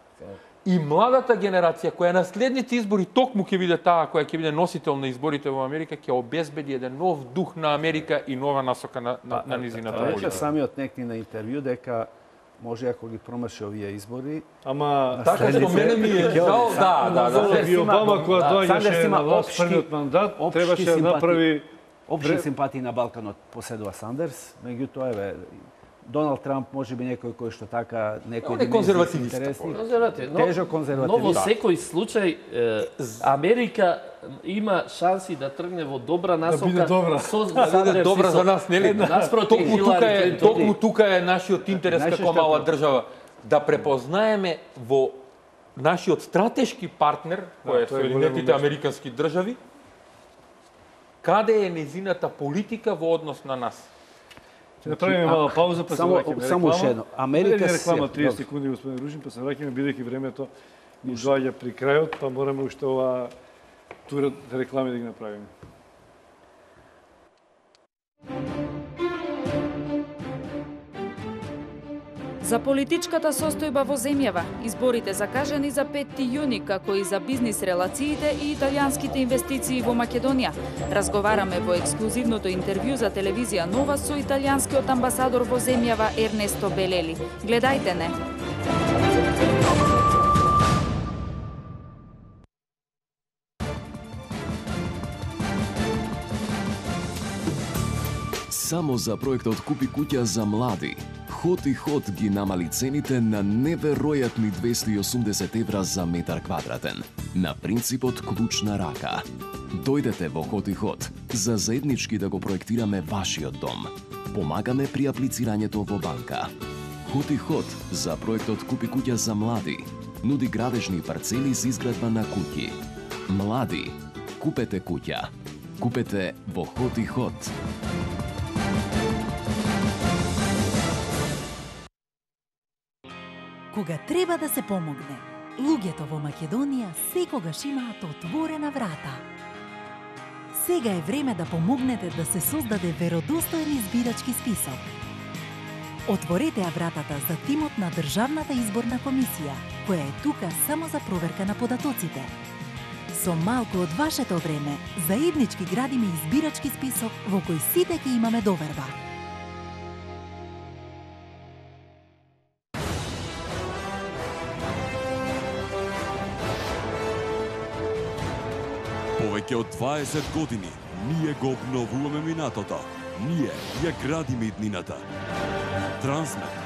Speaker 4: И младата генерација која на следните избори токму ќе биде таа која ќе биде носител на изборите во Америка, ќе обезбеди еден нов дух на Америка и нова насока на низината политика.
Speaker 5: Рече самиот некни на интервју дека може ако ги промаши овие избори,
Speaker 1: ама
Speaker 4: така што мене ми е жал, да.
Speaker 1: И Обама кога доаѓаше на власт првиот мандат, требаше да направи
Speaker 5: општи симпатии на Балканот поседува Сандерс, меѓутоа Donald Trump може би некој кој што така некој
Speaker 4: Он е конзервативист.
Speaker 5: Тежо конзервативист.
Speaker 6: Но во секој случај Америка има шанси да тргне во добра насока.
Speaker 4: Да биде добра за нас, нели? Токму тука е нашиот интерес како мала држава да препознаеме во нашиот стратешки партнер, кој е Соединетите американски држави, каде е незината политика во однос на нас.
Speaker 1: Ќе направиме мала пауза, па се враќаме.
Speaker 5: Само уште едно. Америка
Speaker 1: реклама 30 секунди, господин Ружин, па се враќаме, бидејќи времето ни доаѓа при крајот, па мораме уште ова тура реклами да ги направиме.
Speaker 7: За политичката состојба во земјава, изборите закажани за 5 јуни, како и за бизнис релациите и италијанските инвестиции во Македонија. Разговараме во ексклузивното интервју за телевизија Нова со италијанскиот амбасадор во земјава Ернесто Белели. Гледајте не!
Speaker 8: Само за проектот Купи куќа за млади, Ход и Ход ги намали цените на неверојатни 280 евра за метар квадратен, на принципот клучна рака. Дојдете во Ход и Ход за заеднички да го проектираме вашиот дом. Помагаме при аплицирањето во банка. Ход и Ход за проектот Купи куќа за млади нуди градежни парцели за изградба на куќи. Млади, купете куќа. Купете во Ход и Ход.
Speaker 10: Кога треба да се помогне, луѓето во Македонија секогаш имаат отворена врата. Сега е време да помогнете да се создаде веродостоен избирачки список. Отворете ја вратата за тимот на Државната изборна комисија, која е тука само за проверка на податоците. Со малку од вашето време, заеднички градиме избирачки список во кој сите ќе имаме доверба.
Speaker 3: Повеќе од 20 години ние го обновуваме минатото. Ние ја градиме иднината. Трансмет.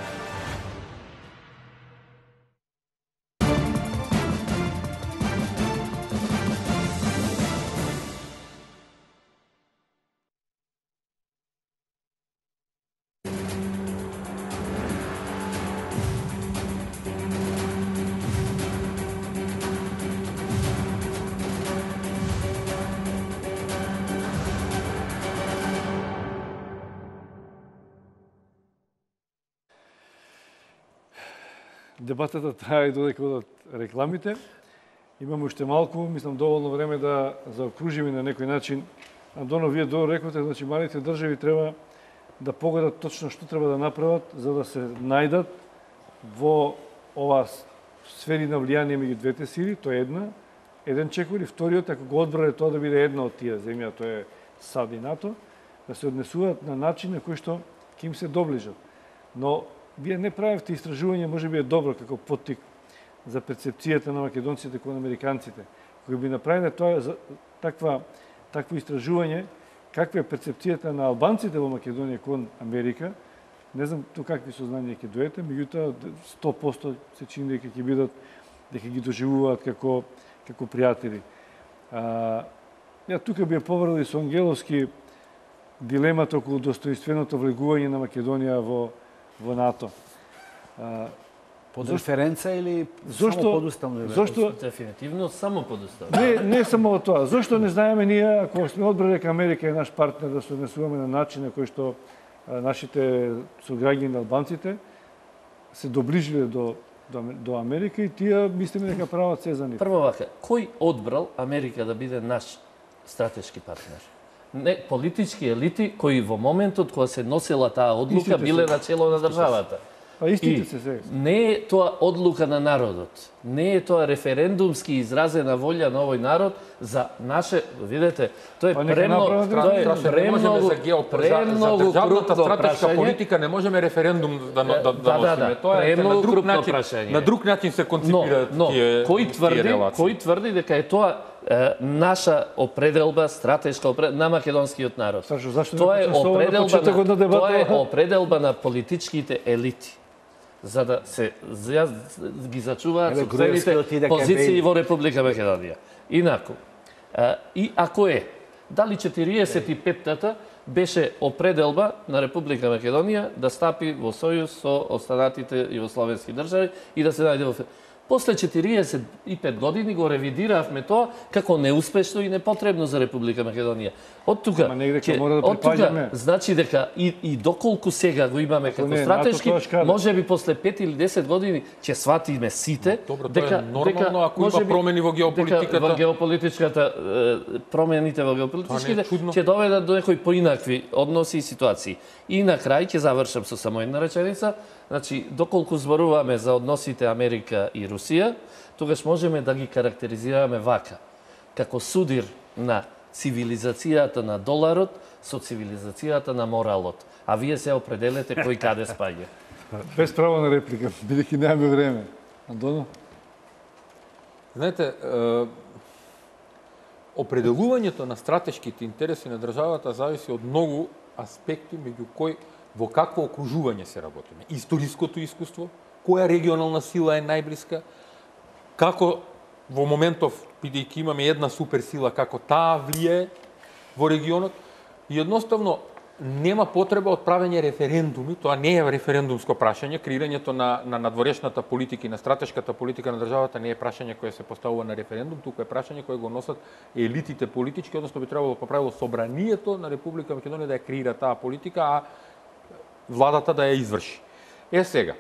Speaker 1: Дебатата трае додека одат рекламите. Имаме уште малку, мислам, доволно време да заокружиме на некој начин. Андоно, вие добро рекоте, значи малите држави треба да погодат точно што треба да направат за да се најдат во ова сфери на влијание меѓу двете сили, тоа е еден чекор, и вториот, ако го одбрале тоа да биде една од тие земја, тоа е САД и НАТО, да се однесуваат на начин на кој што ќе им се доближат. Но вие не правевте истражување, може би е добро како поттик за перцепцијата на македонците кон американците. Кој би направиле тоа такво истражување, каква е перцепцијата на албанците во Македонија кон Америка, не знам до какви сознанија ќе дојдете, меѓутоа 100% се чини дека ќе бидат, дека ги доживуваат како пријатели. Ја тука би ја поврел и со Ангеловски дилемата околу достоинственото влегување на Македонија во НАТО.
Speaker 5: Под референца или само подуставно?
Speaker 6: Зошто дефинитивно само подуставно?
Speaker 1: Не само тоа. Зошто не знаеме ние, ако сме одбрали дека Америка е наш партнер, да се однесуваме на начин на кој што нашите сограѓани албанците се доближиле до Америка и тие мислиме дека прават се за нив.
Speaker 6: Прво вака, кој одбрал Америка да биде наш стратешки партнер? Не, политички елити кои во моментот кога се носела таа одлука биле на чело на државата.
Speaker 1: Па истите се сега.
Speaker 6: Не е тоа одлука на народот. Не е тоа референдумски изразена волја на овој народ за наше, видете, тоа е премногу
Speaker 4: државната стратешка политика, не можеме референдум да носиме. Тоа е на друг начин се конципираат тие
Speaker 6: кој тврди дека е тоа наша определба, стратешка определба на македонскиот народ.
Speaker 1: Зашто
Speaker 6: Тоа е
Speaker 1: определба
Speaker 6: определба на политичките елити, за да се ги зачуваат собствените позиции во Република Македонија. Инаку, и ако дали 45-тата беше определба на Република Македонија да стапи во сојуз со останатите југословенски држави и да се најде во... После 45 години го ревидиравме тоа како неуспешно и непотребно за Република Македонија. Од тука, значи дека и доколку сега го имаме како стратешки, може би после 5 или 10 години ќе сватиме сите дека
Speaker 4: нормално ако има промени во геополитиката.
Speaker 6: Во геополитичката промените во геополитичките ќе доведат до некои поинакви односи и ситуации. И на крај ќе завршам со само една реченица. Значи, доколку зборуваме за односите Америка и Русија, тогаш можеме да ги карактеризираме вака, како судир на цивилизацијата на доларот со цивилизацијата на моралот. А вие се определете кој каде спаѓа.
Speaker 1: Без право на реплика, бидејќи немаме време. Антоно?
Speaker 4: Знаете, определувањето на стратешките интереси на државата зависи од многу аспекти, меѓу кои во какво окружување се работиме. Историското искуство, која регионална сила е најблиска, како во моментов, бидејќи имаме една суперсила, како таа влие во регионот, и едноставно нема потреба од правење референдуми, тоа не е референдумско прашање, креирањето на надворешната политика и на стратешката политика на државата не е прашање кое се поставува на референдум, туку е прашање кое го носат елитите политички, односно би требало по правило собранието на Република Македонија да ја креира таа политика, а владата да ја изврши. Сега,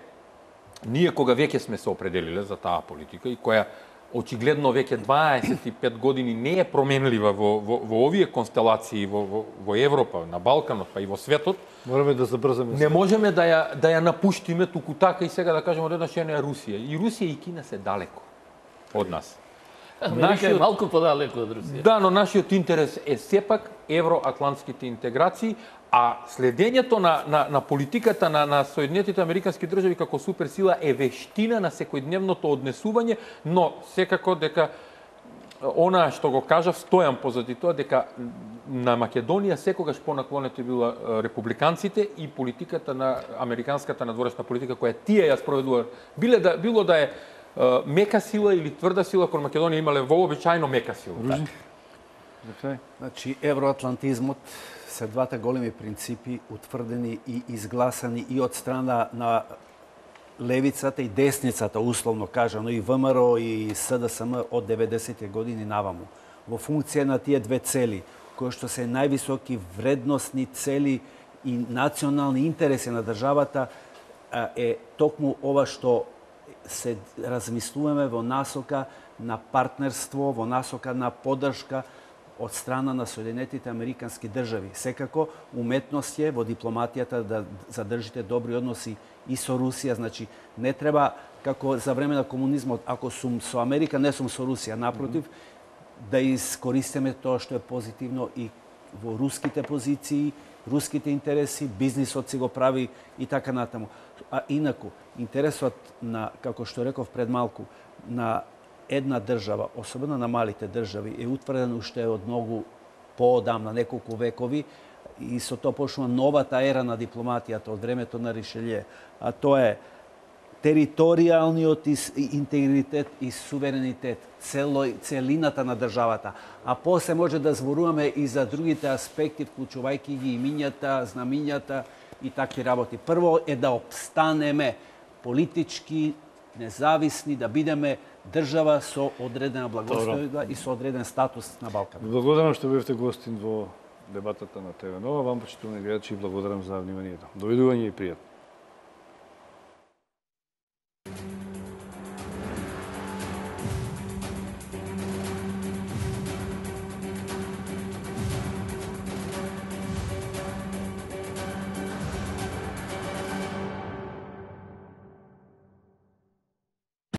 Speaker 4: ние кога веќе сме се определиле за таа политика и која очигледно веќе 25 години не е променлива во овие констелации во Европа, на Балканот, па и во светот,
Speaker 1: мораме да забрзаме.
Speaker 4: Не можеме да ја напуштиме туку така и сега да кажеме одеднаш е Русија. И Русија и Кина се далеко од нас.
Speaker 6: Америка е малку подалеку од Русија.
Speaker 4: Да, но нашиот интерес е сепак евроатлантските интеграции, а следењето на политиката на Соединетите Американски држави како суперсила е вештина на секојдневното однесување, но секако дека она што го кажав, стојам позади тоа, дека на Македонија секогаш понаклонети била републиканците и политиката на американската надворешна политика која тие ја спроведува. Било да е мека сила или тврда сила, кон Македонија имале вообичајно мека сила.
Speaker 5: Значи, евроатлантизмот се двата големи принципи утврдени и изгласани и од страна на левицата и десницата, условно кажано, и ВМРО и СДСМ од 90-те години наваму. Во функција на тие две цели, кои што се највисоки вредносни цели и национални интереси на државата, е токму ова што се размислуваме во насока на партнерство, во насока на поддршка од страна на Соединетите Американски држави. Секако, уметност е во дипломатијата да задржите добри односи и со Русија. Значи, не треба, како за време на комунизмот, ако сум со Америка, не сум со Русија. Напротив, да искористиме тоа што е позитивно и во руските позиции, руските интереси, бизнисот си го прави и така натаму. А инаку, интересот на, како што реков пред малку, на една држава, особено на малите држави, е утврден уште од многу поодамна, неколку векови, и со тоа почнува новата ера на дипломатијата од времето на Ришелје. А тоа е територијалниот интегритет и суверенитет, целината на државата. А после може да зборуваме и за другите аспекти, вклучувајќи ги имињата, знамињата и такви работи. Прво е да обстанеме политички, независни, да бидеме држава со одредена благостојба и со одреден статус на Балканот.
Speaker 1: Благодарам што бевте гостин во дебатата на ТВ Нова. Вам, почитувани гледачи, благодарам за вниманието. Довидување и пријатно.